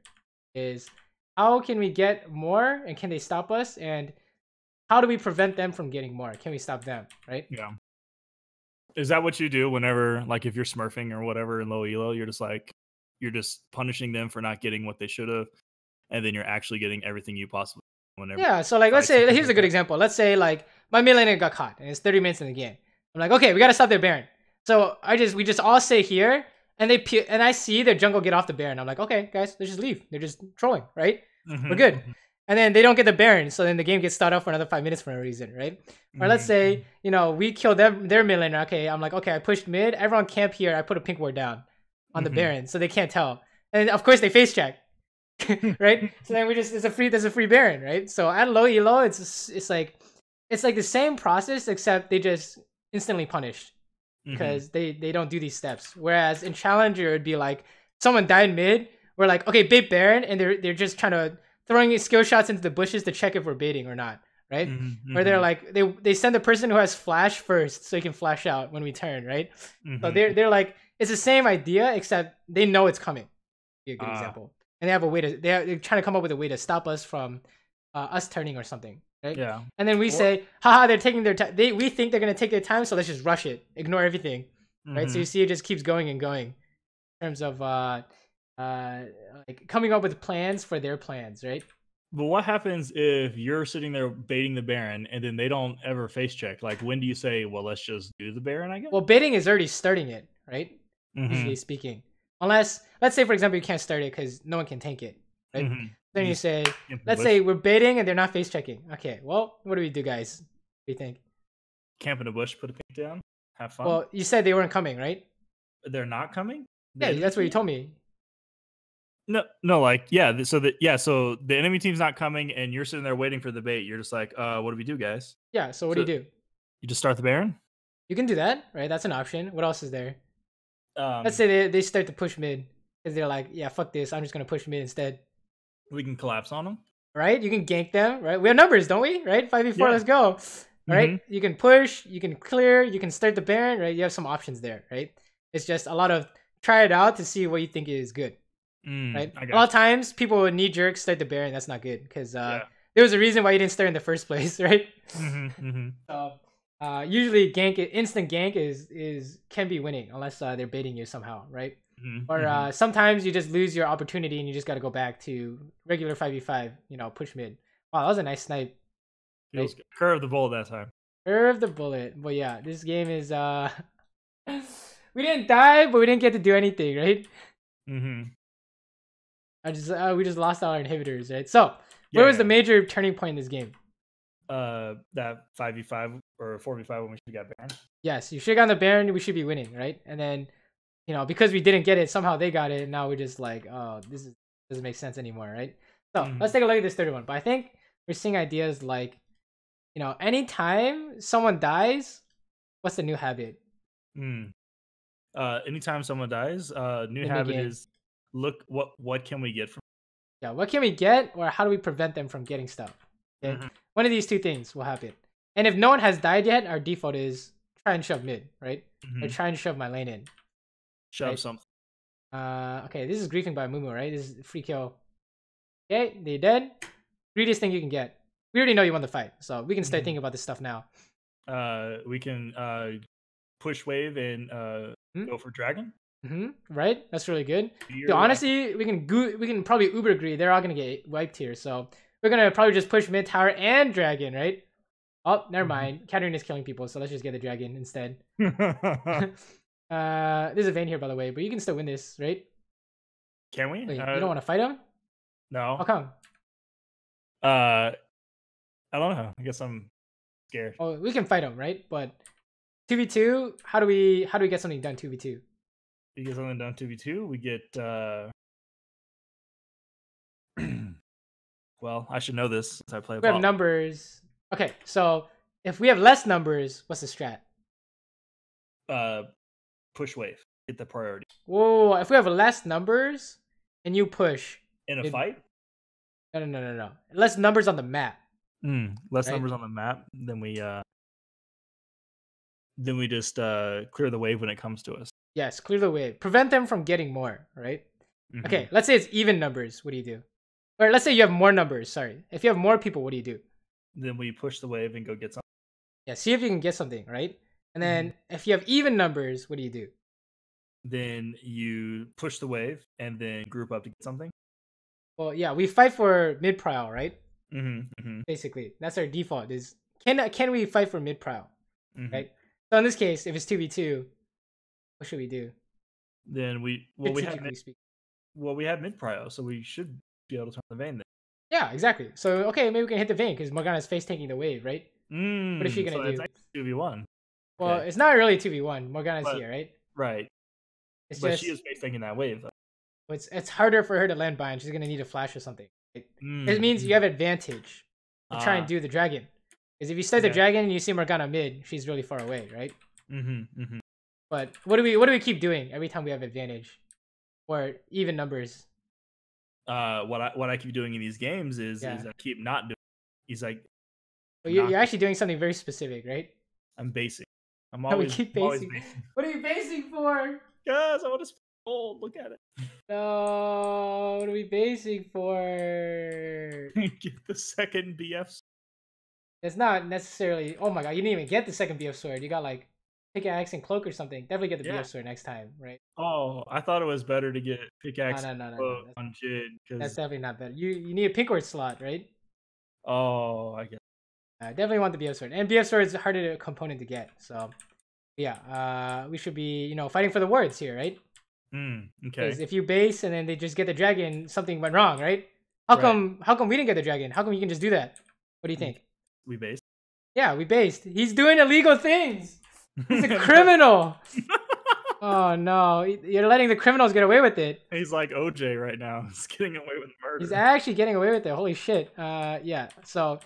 is how can we get more and can they stop us, and how do we prevent them from getting more? Can we stop them, right? Yeah. Is that what you do whenever, like, if you're smurfing or whatever in low elo, you're just punishing them for not getting what they should have, and then you're actually getting everything you possibly whenever? Yeah, so like let's say here's a good example. Let's say like my mid laner got caught and it's 30 minutes in the game. I'm like, okay, we gotta stop their Baron. So we just all stay here and and I see their jungle get off the Baron. I'm like, okay, guys, let's just leave. They're just trolling, right? We're good. And then they don't get the Baron, so then the game gets started off for another 5 minutes for no reason, right? Or let's say, you know, we kill their mid laner. Okay, I'm like, okay, I pushed mid. Everyone camp here. I put a pink ward down on the Baron, so they can't tell. And of course they face check, right? So then there's a free Baron, right? So at low elo, it's like the same process except they just instantly punished because they don't do these steps. Whereas in Challenger, it'd be like someone died mid. We're like, okay, bait Baron, and they're just trying to throwing skill shots into the bushes to check if we're baiting or not, right? Or they're like they send the person who has flash first so he can flash out when we turn, right? So they're like it's the same idea except they know it's coming. Be a good example, and they have a way to they're trying to come up with a way to stop us from us turning or something, right? Yeah. And then we say, haha, they're taking their time. We think they're gonna take their time, so let's just rush it, ignore everything, right? So you see, it just keeps going and going in terms of like coming up with plans for their plans, right? But what happens if you're sitting there baiting the Baron and then they don't ever face check? Like, when do you say, well, let's just do the Baron, I guess? Well, baiting is already starting it, right? Usually speaking. Unless, let's say, for example, you can't start it because no one can tank it, right? Then you say, let's say we're baiting and they're not face checking. Okay, well, what do we do, guys? What do you think? Camp in a bush, put a pink down, have fun. Well, you said they weren't coming, right? They're not coming? Yeah, that's what you told me. No, like So the enemy team's not coming, and you're sitting there waiting for the bait. You're just like, what do we do, guys? Yeah. So what do you do? You just start the Baron. You can do that, right? That's an option. What else is there? Let's say they start to push mid because they're like, yeah, fuck this. I'm just gonna push mid instead. We can collapse on them. Right? You can gank them, right? We have numbers, don't we? Right? 5v4, yeah. Let's go. Right? You can push, you can clear, you can start the Baron, right? You have some options there, right? It's just a lot of try it out to see what you think is good. Right? A lot of times people would knee jerk start the Baron. That's not good because there was a reason why you didn't start in the first place, right? So usually instant gank can be winning unless they're baiting you somehow, right? Or sometimes you just lose your opportunity and you just got to go back to regular 5v5, push mid. Wow, that was a nice snipe. Right? Curve the bullet that time. Curve the bullet. But yeah, this game is we didn't die, but we didn't get to do anything, right? We just lost all our inhibitors, right? So where was the major turning point in this game? That 5v5 or 4v5 when we should have got Baron. Yes, you should have gotten the Baron. We should be winning, right? And then because we didn't get it, somehow they got it, and now we're just like, oh, doesn't make sense anymore, right? So let's take a look at this 31. But I think we're seeing ideas like, anytime someone dies, what's the new habit? Anytime someone dies, new habit is look what can we get from. Yeah, what can we get, or how do we prevent them from getting stuff? Okay, one of these two things will happen. And if no one has died yet, our default is try and shove mid, right? Or try and shove my lane in. Shove something. Okay, this is griefing by Mumu, right? This is free kill. Okay, they're dead. Greatest thing you can get. We already know you won the fight, so we can start thinking about this stuff now. We can push wave and go for dragon. Right, that's really good. So honestly, we can probably uber agree. They're all gonna get wiped here, so we're gonna probably just push mid tower and dragon, right? Oh, never mind. Katarina is killing people, so let's just get the dragon instead. There's a Vayne here, by the way, but you can still win this, right? Can we? Wait, you don't want to fight him? No. How come? I don't know. I guess I'm scared. Oh, we can fight him, right? But 2v2, how do we get something done 2v2? We get something done 2v2. We get well, I should know this since I play. We have numbers. Okay, so if we have less numbers, what's the strat? Push wave. Get the priority. Whoa, if we have less numbers and you push in a fight? No. Less numbers on the map. Less numbers on the map, then we just clear the wave when it comes to us. Yes, clear the wave. Prevent them from getting more, right? Okay, let's say it's even numbers. What do you do? Or let's say you have more numbers. Sorry. If you have more people, what do you do? Then we push the wave and go get something. Yeah, see if you can get something, right? And then if you have even numbers, what do you do? Then you push the wave and then group up to get something. Well, yeah, we fight for mid prio, right? Basically, that's our default. Is can we fight for mid prio, right? So in this case, if it's 2v2, what should we do? Then we have mid prio, so we should be able to turn the Vayne then. Yeah, exactly. So okay, maybe we can hit the Vayne because Morgana's face taking the wave, right? What is she gonna do? It's like 2v1. Well, it's not really 2v1. Morgana's here, right? Right. But she is face taking that wave though. It's harder for her to land bind. She's gonna need a flash or something. It means you have advantage to try and do the dragon. Because if you start the dragon and you see Morgana mid, she's really far away, right? But what do we keep doing every time we have advantage or even numbers? What I keep doing in these games is I keep not doing. He's like, well, you're actually doing something very specific, right? I'm basing. I'm always keep basing. What are you basing for? Guys, I want to. Oh, look at it. No, what are we basing for? Get the second BF. It's not necessarily. Oh my god, you didn't even get the second BF sword. You got like pickaxe and cloak or something. Definitely get the BF sword next time, right? Oh, I thought it was better to get pickaxe no. on Jid. That's definitely not better. You need a pink word slot, right? Oh, I guess. I definitely want the BF sword, and BF sword is harder component to get. So, yeah, we should be fighting for the wards here, right? Okay. Because if you base and then they just get the dragon, something went wrong, right? How come we didn't get the dragon? How come you can just do that? What do you think? We based. Yeah, we based. He's doing illegal things. He's a criminal. Oh no, you're letting the criminals get away with it. He's like OJ right now. He's getting away with murder. He's actually getting away with it. Holy shit. Yeah. So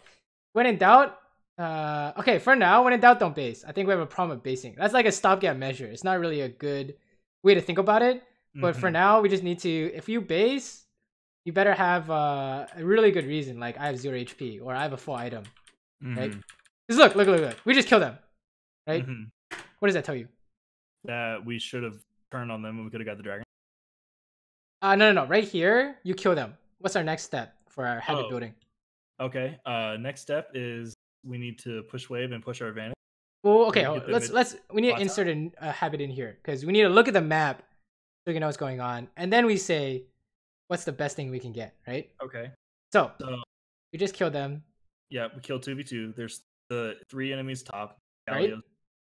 when in doubt, okay, for now, when in doubt, don't base. I think we have a problem with basing. That's like a stopgap measure. It's not really a good way to think about it. But for now, we just need to, if you base, you better have a really good reason. Like I have 0 HP or I have a full item, right? Because look. We just killed them, right? What does that tell you? That we should have turned on them and we could have got the dragon. No. Right here, you kill them. What's our next step for our habit building? Okay. Next step is we need to push wave and push our advantage. Well, okay. We need to insert a habit in here because we need to look at the map so we can know what's going on, and then we say, what's the best thing we can get, right? Okay. So we just killed them. Yeah, we killed 2v2. There's the 3 enemies top. Right.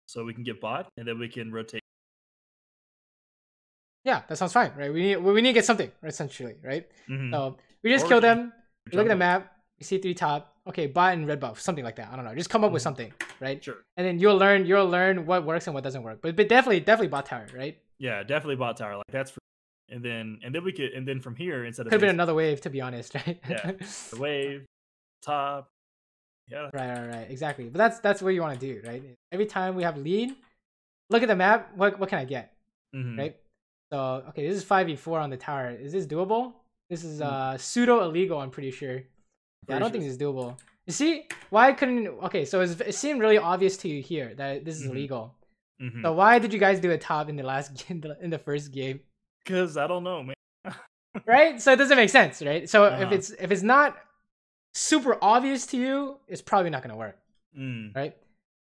So we can get bot and then we can rotate. Yeah, that sounds fine, right? We need to get something, essentially, right? So we just kill them. We look at the map. We see 3 top. Okay, bot and red buff, something like that. I don't know. Just come up with something, right? Sure. And then you'll learn what works and what doesn't work. But definitely bot tower, right? Yeah, definitely bot tower. Like that's free. And then from here instead of could have been another wave, to be honest, right? Yeah, the wave, top. Yeah. Right. Exactly. But that's what you want to do, right? Every time we have lead, look at the map. What can I get? Right. So okay, this is 5v4 on the tower. Is this doable? This is pseudo illegal. I'm pretty sure. Yeah, I don't think this is doable. You see, why couldn't? Okay, so it seemed really obvious to you here that this is illegal. So why did you guys do a top in the in the first game? Because I don't know, man. Right? So it doesn't make sense, right? So if it's not super obvious to you, it's probably not gonna work, right?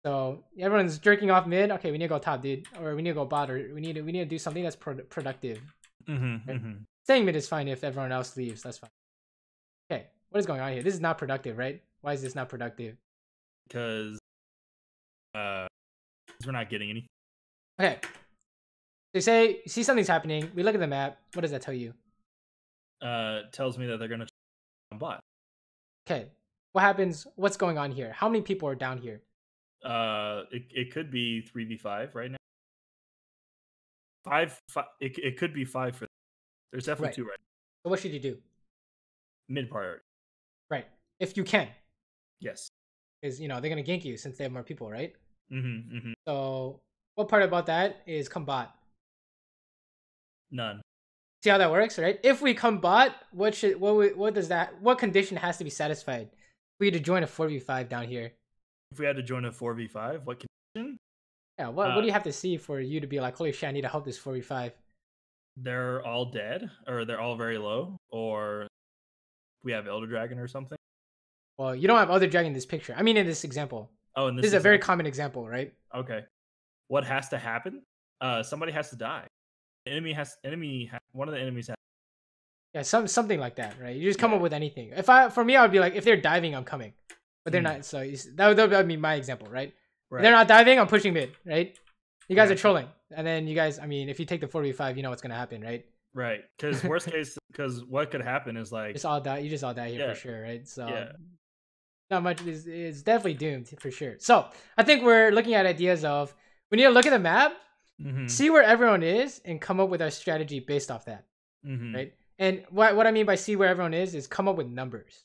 So everyone's jerking off mid. Okay, we need to go top, dude, or we need to go bot, or we need to do something that's productive. Right? Saying mid is fine if everyone else leaves. That's fine. Okay, what is going on here? This is not productive, right? Why is this not productive? Because we're not getting anything. Okay. So you see something's happening. We look at the map. What does that tell you? Tells me that they're gonna on bot. Okay. What happens? What's going on here? How many people are down here? It could be 3v5 right now. 5. It could be 5 for. There's definitely 2 right now. So what should you do? Mid priority. Right. If you can. Yes. Because they're gonna gank you since they have more people, right? So what part about that is come bot? None. See how that works, right? If we come bot, what condition has to be satisfied for you to join a 4v5 down here? If we had to join a 4v5, what condition? Yeah, what do you have to see for you to be like, holy shit, I need to help this 4v5? They're all dead, or they're all very low, or we have Elder Dragon or something. Well, you don't have Elder Dragon in this picture. I mean, in this example. Oh, this is a very common example, right? Okay. What has to happen? Somebody has to die. One of the enemies has. Yeah, something like that, right? You just come up with anything. For me, I would be like, if they're diving, I'm coming, but they're not. So that would be my example, right? If they're not diving, I'm pushing mid, right? You guys are trolling, and then you guys, I mean, if you take the 4v5, you know what's gonna happen, right? Right, because worst case, because what could happen is like it's all die. You just all die here for sure, right? So not much is definitely doomed for sure. So I think we're looking at ideas of we need to look at the map. See where everyone is and come up with our strategy based off that, right? And what I mean by see where everyone is come up with numbers.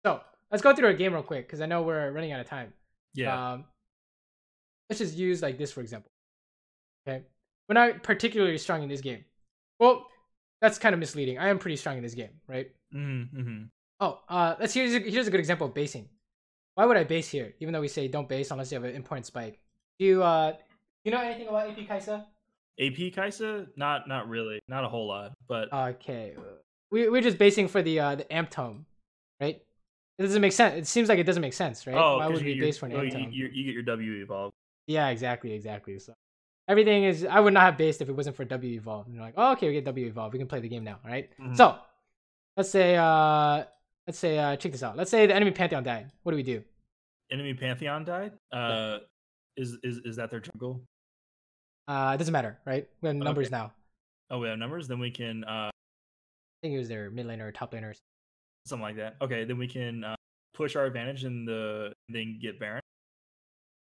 So let's go through our game real quick because I know we're running out of time. Yeah. Let's just use like this for example. Okay, we're not particularly strong in this game. Well, that's kind of misleading. I am pretty strong in this game, right? Oh, here's a good example of basing. Why would I base here? Even though we say don't base unless you have an important spike. Do you know anything about AP Kaisa? AP Kaisa? Not really. Not a whole lot, but okay. We're just basing for the amp tome, right? It doesn't make sense. It seems like it doesn't make sense, right? Oh, why would we base for an amp tome? You get your W evolve. Yeah, exactly. So everything is. I would not have based if it wasn't for W evolve. And you're like, oh, okay, we get W evolve. We can play the game now, right? So let's say check this out. Let's say the enemy Pantheon died. What do we do? Enemy Pantheon died. Is that their jungle? It doesn't matter, right? We have numbers now. Oh, we have numbers. Then we can. I think it was their mid laner or top laner. Something like that. Okay, then we can push our advantage and then get Baron.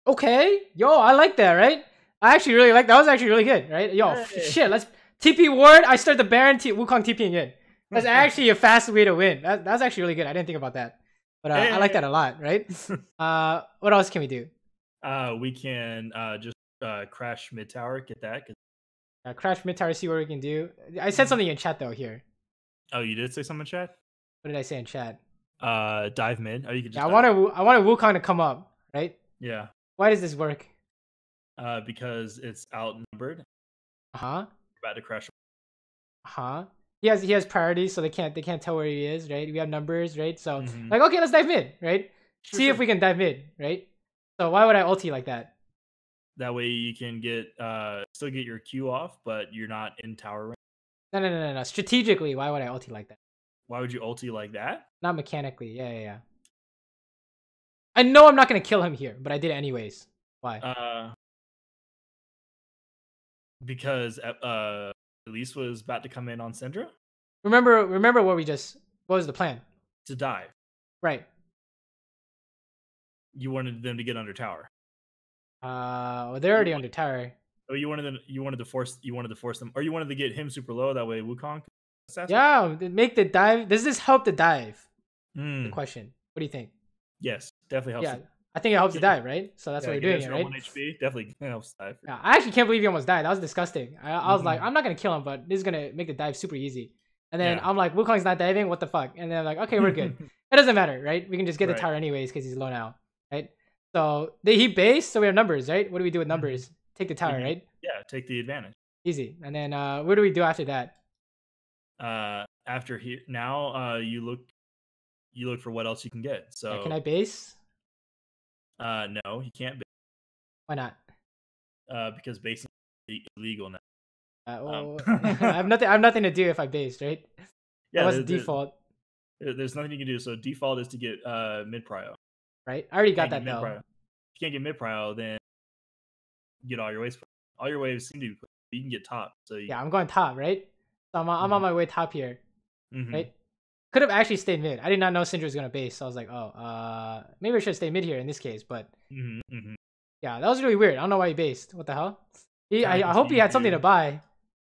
Okay, yo, I like that, right? I actually really like that. Was actually really good, right? Yo, shit. Let's TP ward. I start the Baron. Wukong TPing in. That's actually a fast way to win. That's actually really good. I didn't think about that, but I like that a lot, right? What else can we do? We can just crash mid tower. Get that. Crash mid tower. See what we can do. I said something in chat though here. Oh, you did say something in chat? What did I say in chat? Dive mid. Oh, you could just. Yeah, I want Wukong to come up, right? Yeah. Why does this work? Because it's outnumbered. About to crash. He has priority, so they can't tell where he is, right? We have numbers, right? So like, okay, let's dive mid, right? See if we can dive mid, right? So why would I ulti like that? That way you can get still get your Q off, but you're not in tower range. No. Strategically, why would I ulti like that? Why would you ulti like that? Not mechanically. Yeah. I know I'm not gonna kill him here, but I did it anyways. Why? Because Elise was about to come in on Syndra. Remember what was the plan? To dive. Right. You wanted them to get under tower. Well, they're already under tower. Oh, you wanted to force them, or you wanted to get him super low. That way, Wukong. Yeah, make the dive. Does this help the dive? The question. What do you think? Yes, definitely helps. Yeah, I think it helps the dive, right? So that's what we're doing, right? 1 HP definitely helps dive. Yeah, I actually can't believe he almost died. That was disgusting. I was like, I'm not gonna kill him, but this is gonna make the dive super easy. And then I'm like, Wukong's not diving. What the fuck? And then I'm like, okay, we're good. It doesn't matter, right? We can just get the tower anyways because he's low now, right? So he base, so we have numbers, right? What do we do with numbers? Take the tower, right? Yeah, take the advantage. Easy. And then what do we do after that? After here, now you look for what else you can get. So can I base? No, you can't base. Why not? Because basing is illegal now. Well, I have nothing to do if I based, right? Yeah, what's the default? There's nothing you can do. So default is to get mid prio. Right, I already got that though. If you can't get mid prio, then get all your waves. All your waves seem to be. You can get top. So yeah, I'm going top, right? So I'm on my way top here, right? Could have actually stayed mid. I did not know Syndra was gonna base, so I was like, oh, maybe I should stay mid here in this case. But yeah, that was really weird. I don't know why he based. What the hell? I hope he had something to buy.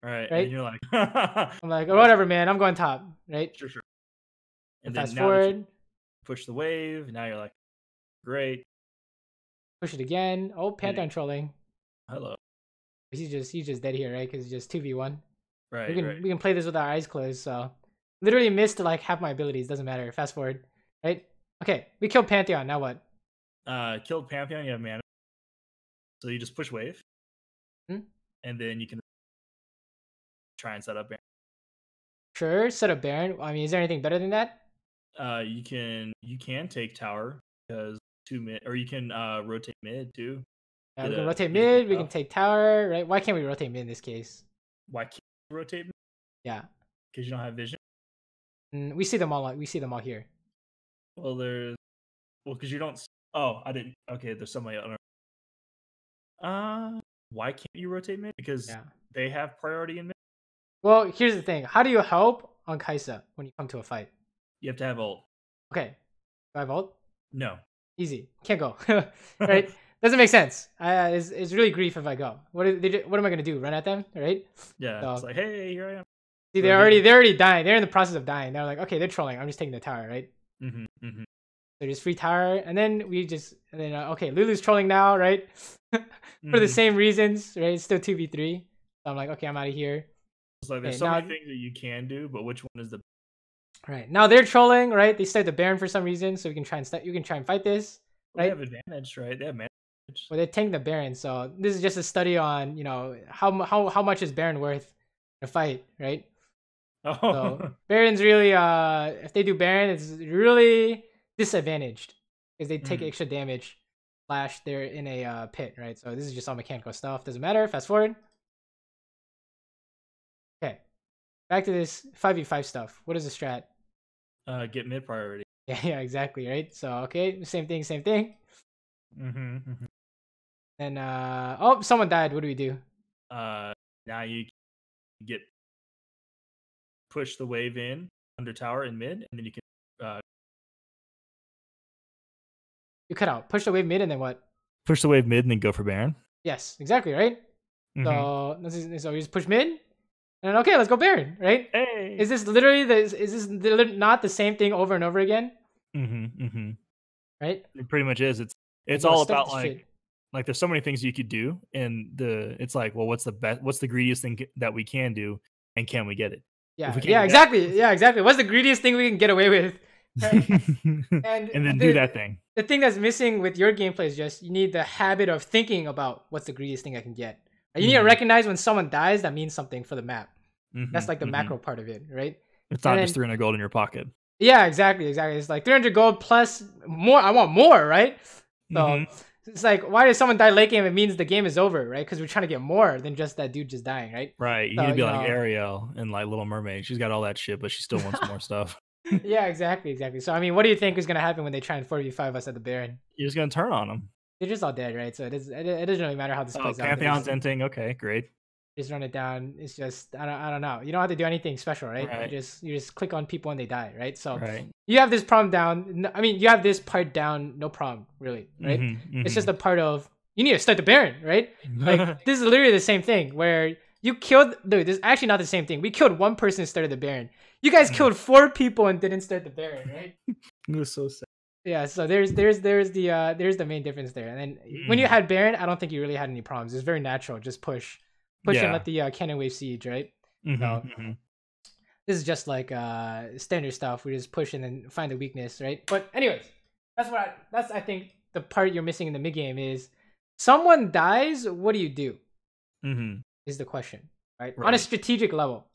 Right. And you're like, I'm like, oh, whatever, man. I'm going top, right? Sure. And fast forward, push the wave. Now you're like, great. Push it again. Oh, Pantheon trolling. Hello. He's just dead here, right? Because it's just 2v1. Right. We can play this with our eyes closed. So literally missed like half my abilities. Doesn't matter. Fast forward, right? Okay, we killed Pantheon. Now what? Killed Pantheon. You have mana. So you just push wave, and then you can try and set up Baron. Sure, set up Baron. I mean, is there anything better than that? You can take tower because 2 mid, or you can rotate mid too. Yeah, we can rotate mid. We can take tower, right? Why can't we rotate mid in this case? Why can't you rotate mid? Yeah, because you don't have vision. We see them all. We see them all here. Well, because you don't. Oh, I didn't. Okay, there's somebody. Why can't you rotate mid? Because they have priority in mid. Well, here's the thing. How do you help on Kai'Sa when you come to a fight? You have to have ult. Okay. Do I have ult? No. Easy. Can't go. Right? Doesn't make sense. It's really grief if I go. What am I gonna do? Run at them? Right? Yeah. So, it's like, hey, here I am. See, they're already dying. They're in the process of dying. They're like, okay, they're trolling. I'm just taking the tower, right? So just free tower, and then okay, Lulu's trolling now, right? For the same reasons, right? It's still 2v3. So I'm like, okay, I'm out of here. It's like there's so many things that you can do, but which one is the right? Now they're trolling, right? They start the Baron for some reason, so we can try and you can try and fight this. Right? They have advantage, right? They have advantage. Well, they tank the Baron, so this is just a study on how much is Baron worth in a fight, right? Oh. So Baron's really if they do Baron, it's really disadvantaged because they take extra damage. Slash, they're in a pit, right? So this is just all mechanical stuff. Doesn't matter. Fast forward. Okay, back to this 5v5 stuff. What is the strat? Get mid priority. Yeah, exactly, right? So okay, same thing. And oh, someone died. What do we do? Now you get push the wave in under tower in mid, and then you can you cut out. Push the wave mid, and then what? Push the wave mid, and then go for Baron. Yes, exactly, right? So we just push mid, and okay, let's go Baron, right? Hey. Is this literally not the same thing over and over again? Right? It pretty much is. It's all about like there's so many things you could do, and it's like, well, what's the greediest thing that we can do, and can we get it? Yeah, exactly. Yeah, exactly. What's the greediest thing we can get away with? Right? and then do that thing. The thing that's missing with your gameplay is just you need the habit of thinking about what's the greediest thing I can get. You need to recognize when someone dies, that means something for the map. That's like the macro part of it, right? It's not just 300 gold in your pocket. Yeah, exactly. It's like 300 gold plus more. I want more, right? So it's like, why does someone die late game? It means the game is over, right? Because we're trying to get more than just that dude just dying, right? Right. You need to be like Ariel in like Little Mermaid. She's got all that shit, but she still wants more stuff. Yeah, exactly. So, I mean, what do you think is going to happen when they try and 4v5 us at the Baron? You're just going to turn on them. They're just all dead, right? So it doesn't really matter how this plays out. Pantheon's ending. Okay, great. Just run it down. It's just I don't know. You don't have to do anything special, right? You just click on people and they die, right? So you have this problem down. I mean, you have this part down, no problem, really, right? It's just a part of you need to start the Baron, right? Like this is literally the same thing where you killed. Dude, this is actually not the same thing. We killed one person and started the Baron. You guys killed 4 people and didn't start the Baron, right? It was so sad. Yeah, so there's the main difference there. And then when you had Baron, I don't think you really had any problems. It's very natural. Just push and let the cannon wave siege, right? So this is just like standard stuff. We just push and then find the weakness, right? But anyways, that's I think the part you're missing in the mid game is someone dies. What do you do? Is the question, right? On a strategic level,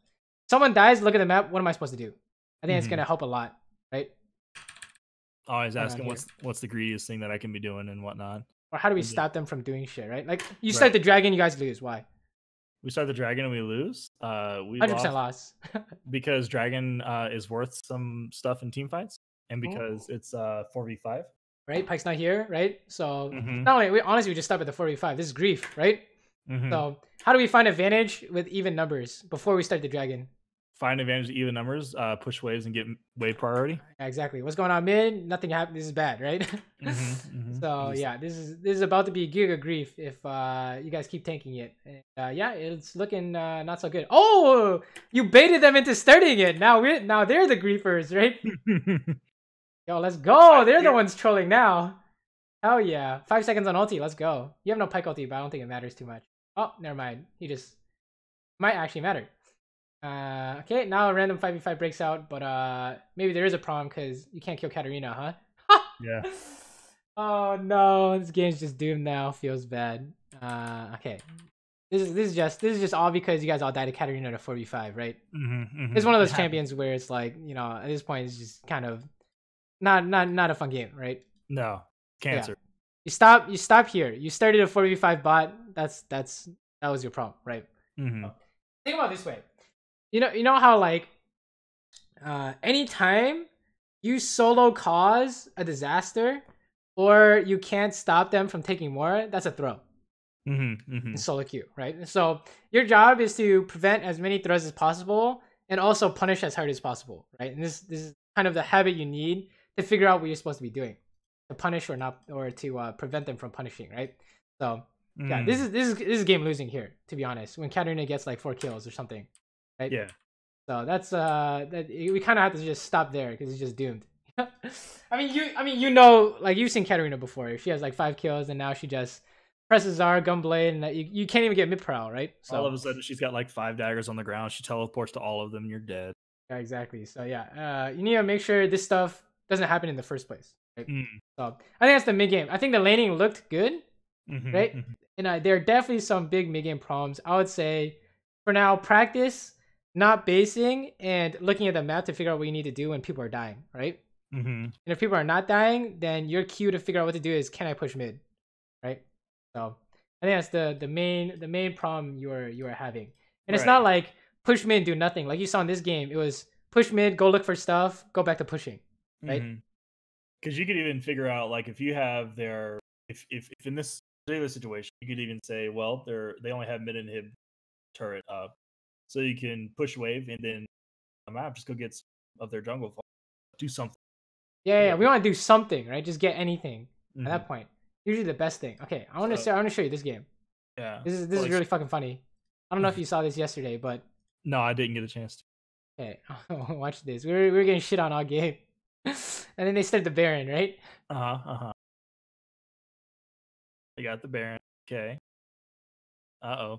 someone dies. Look at the map. What am I supposed to do? I think it's gonna help a lot, right? Always asking what's the greediest thing that I can be doing and whatnot. Or how do we stop them from doing shit, right? Like you start the dragon, you guys lose. Why? We start the dragon and we lose. We 100% loss. Because dragon is worth some stuff in team fights, and because it's 4v5. Right, Pike's not here, right? So not only honestly, we just stop at the 4v5. This is grief, right? So how do we find advantage with even numbers before we start the dragon? Find advantage of even numbers, push waves and get wave priority. Yeah, exactly. What's going on mid? Nothing happened. This is bad, right? So yeah, this is about to be giga grief if you guys keep tanking it. And, yeah, it's looking not so good. Oh, you baited them into starting it. Now they're the griefers, right? Yo, let's go. They're the ones trolling now. Hell yeah. 5 seconds on ulti. Let's go. You have no Pike ulti, but I don't think it matters too much. Oh, never mind. He just might actually matter. Okay, now a random 5v5 breaks out, but maybe there is a problem because you can't kill Katarina, huh? Yeah. Oh no, this game's just doomed now. Feels bad. Okay. This is just all because you guys all died to Katarina to 4v5, right? It's one of those champions where it's like, you know, at this point it's just kind of not a fun game, right? No. Cancer. Yeah. You stop here. You started a 4v5 bot. That was your problem, right? Think about it this way. You know how like anytime you solo cause a disaster or you can't stop them from taking more, that's a throw. In solo queue, right? So your job is to prevent as many throws as possible and also punish as hard as possible, right? And this is kind of the habit you need to figure out what you're supposed to be doing, to punish or not, or to prevent them from punishing, right? So yeah, this is game losing here, to be honest. When Katarina gets like 4 kills or something, right? Yeah. So that's that we kind of have to just stop there because it's just doomed. I mean, you know, like you've seen Katarina before. She has like 5 kills and now she just presses R, gunblade, and you can't even get mid prowl, right? So all of a sudden she's got like 5 daggers on the ground. She teleports to all of them. You're dead. Yeah, exactly. So yeah, you need to make sure this stuff doesn't happen in the first place. Right? So I think that's the mid game. I think the laning looked good, right? And there are definitely some big mid game problems. I would say for now, practice not basing and looking at the map to figure out what you need to do when people are dying, right? And if people are not dying, then your cue to figure out what to do is, can I push mid, right? So I think that's the main problem you are having. And it's not like push mid, do nothing. Like you saw in this game, it was push mid, go look for stuff, go back to pushing, right? Because you could even figure out like if you have their if in this particular situation, you could even say, well, they only have mid inhib turret up, so you can push wave and then the map just go get some of their jungle, do something. Yeah, we want to do something, right? Just get anything at that point. Usually the best thing. Okay, I want to show you this game. Yeah. This is really fucking funny. I don't know if you saw this yesterday, but no, I didn't get a chance to. Okay, watch this. We're getting shit on all game, and then they start the Baron, right? They got the Baron. Okay.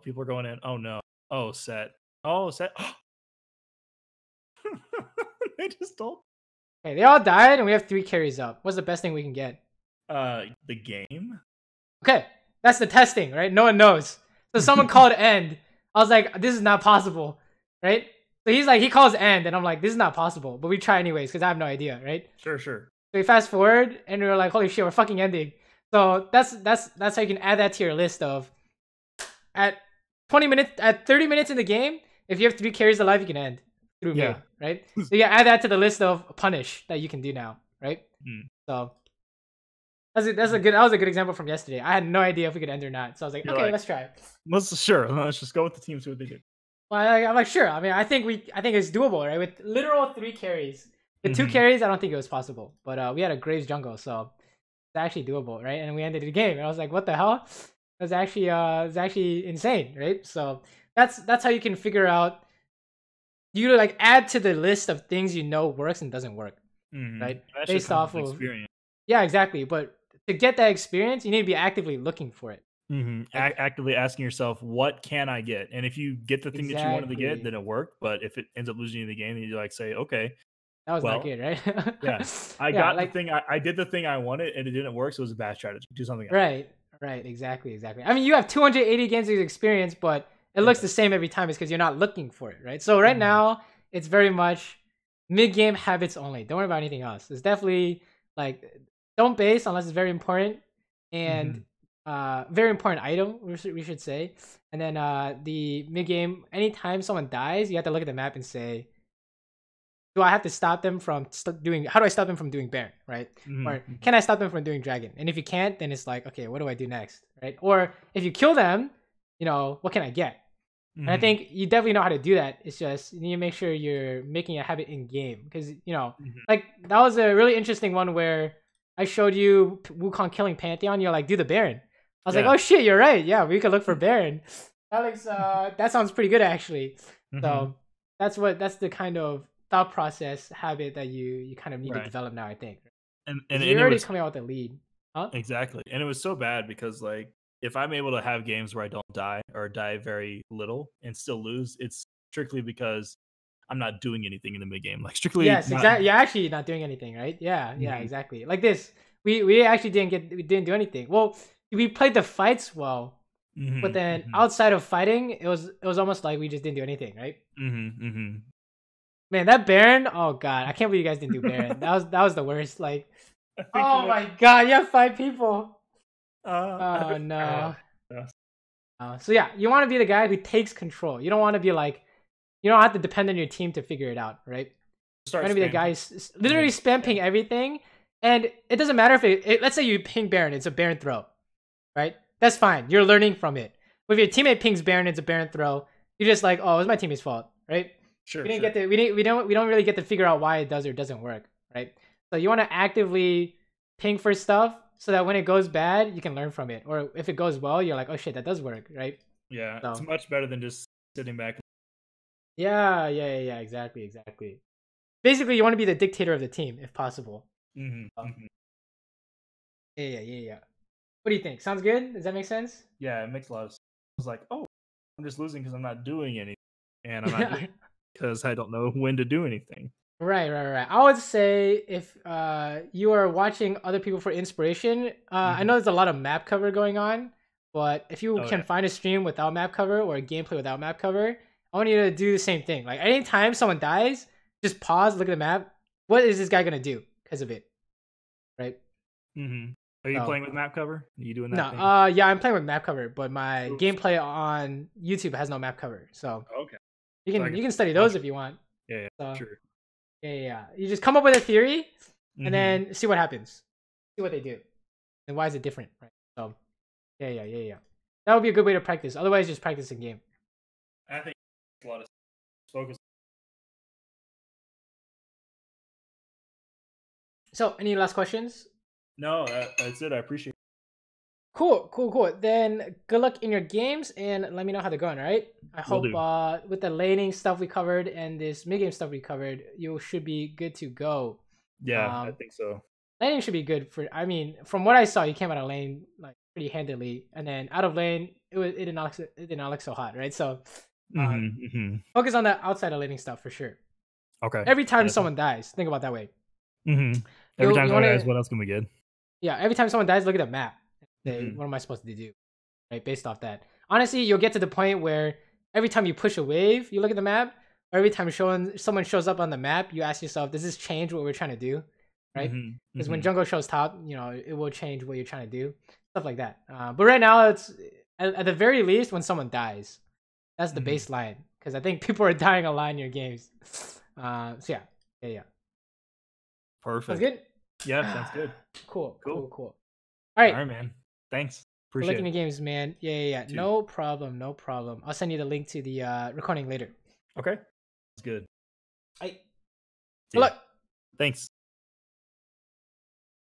People are going in. Oh no. Oh, set. Oh, set. They just told. Okay, they all died, and we have 3 carries up. What's the best thing we can get? The game. Okay, that's the testing, right? No one knows. So someone called end. I was like, this is not possible, right? So he's like, he calls end, and I'm like, this is not possible. But we try anyways, because I have no idea, right? Sure. So we fast forward, and we were like, holy shit, we're fucking ending. So that's how you can add that to your list of at 30 minutes in the game, if you have 3 carries alive, you can end through mid, right? So you can add that to the list of punish that you can do now, right? So that was a good example from yesterday. I had no idea if we could end or not, so I was like, okay, let's try. Let's just go with the team, see what they do. Well, I'm like, sure. I mean, I think it's doable, right? With literal 3 carries. With 2 carries, I don't think it was possible. But we had a Graves jungle, so it's actually doable, right? And we ended the game, and I was like, what the hell? It was actually insane, right? So that's how you can figure out. You like add to the list of things you know works and doesn't work, right? That's based off of experience. Yeah, exactly. But to get that experience, you need to be actively looking for it. Actively asking yourself, what can I get? And if you get the thing that you wanted to get, then it worked. But if it ends up losing you the game, then you like say, okay, that was not good, right? I got the thing. I did the thing I wanted, and it didn't work, so it was a bad strategy. Do something else. Right. Exactly. I mean, you have 280 games of experience, but it looks the same every time. It's because you're not looking for it, right? So right now, it's very much mid-game habits only. Don't worry about anything else. It's definitely like don't base unless it's very important and very important item. We should say. And then the mid-game, anytime someone dies, you have to look at the map and say, do I have to stop them from doing? How do I stop them from doing Baron, right? Or can I stop them from doing Dragon? And if you can't, then it's like, okay, what do I do next, right? Or if you kill them, what can I get? And I think you definitely know how to do that. It's just you need to make sure you're making a habit in game because like that was a really interesting one where I showed you Wukong killing Pantheon. You're like, do the Baron. I was like, oh shit, you're right. Yeah, we could look for Baron. Alex, that sounds pretty good actually. So that's the kind of thought process habit that you kind of need to develop now, I think. And you're already coming out with a lead. Huh? Exactly. And it was so bad because like if I'm able to have games where I don't die or die very little and still lose, it's strictly because I'm not doing anything in the mid game. Like strictly exactly. You're actually not doing anything, right? Yeah, exactly. Like this. We actually didn't do anything. Well, we played the fights well. But then outside of fighting, it was almost like we just didn't do anything, right? Man, that Baron, oh god, I can't believe you guys didn't do Baron. that was the worst. Like, oh my god, you have 5 people. Oh no. So yeah, you want to be the guy who takes control. You don't want to be like, you don't have to depend on your team to figure it out, right? You want to be the guy who's literally spam ping everything, and it doesn't matter if let's say you ping Baron, it's a Baron throw, right? That's fine. You're learning from it. But if your teammate pings Baron, it's a Baron throw. You're just like, oh, it was my teammate's fault, right? Sure. We don't really get to figure out why it does or doesn't work, right? So you want to actively ping for stuff so that when it goes bad, you can learn from it. Or if it goes well, you're like, oh shit, that does work, right? Yeah, so, it's much better than just sitting back. Yeah, exactly. Basically, you want to be the dictator of the team if possible. Yeah. What do you think? Sounds good? Does that make sense? Yeah, it makes a lot of sense. I was like, oh, I'm just losing because I'm not doing anything. And I'm not doing because I don't know when to do anything. Right. I would say if you are watching other people for inspiration, I know there's a lot of map cover going on, but if you can find a stream without map cover or a gameplay without map cover, I want you to do the same thing. Like anytime someone dies, just pause, look at the map. What is this guy gonna do because of it? Right? Are you playing with map cover? Are you doing that? No. Thing? Yeah, I'm playing with map cover, but my gameplay on YouTube has no map cover. So okay. You can study those if you want. Yeah, sure. Yeah. You just come up with a theory and then see what happens. See what they do. And why is it different, right? So yeah. That would be a good way to practice. Otherwise, just practice in game. I think a lot of focus. So, any last questions? No, that's it. I appreciate it. Cool. Then good luck in your games and let me know how they're going, all right? I hope with the laning stuff we covered and this mid-game stuff we covered, you should be good to go. Yeah, I think so. Laning should be good for, I mean, from what I saw, you came out of lane like pretty handily, and then out of lane, it did not look so hot, right? So focus on the outside of laning stuff for sure. Okay. Every time someone dies, think about that way. Every time someone dies, what else can we get? Yeah, every time someone dies, look at the map. Say, what am I supposed to do? Right, based off that. Honestly, you'll get to the point where every time you push a wave, you look at the map, or every time someone shows up on the map, you ask yourself, does this change what we're trying to do? Right? Because when jungle shows top, you know, it will change what you're trying to do. Stuff like that. But right now, it's at the very least when someone dies. That's the baseline. Because I think people are dying a lot in your games. So yeah. Perfect. Sounds good? Yeah, sounds good. Cool. All right, man. Thanks. Appreciate it. Looking at games, man. Yeah. No problem. I'll send you the link to the recording later. Okay. That's good. Good luck. Thanks.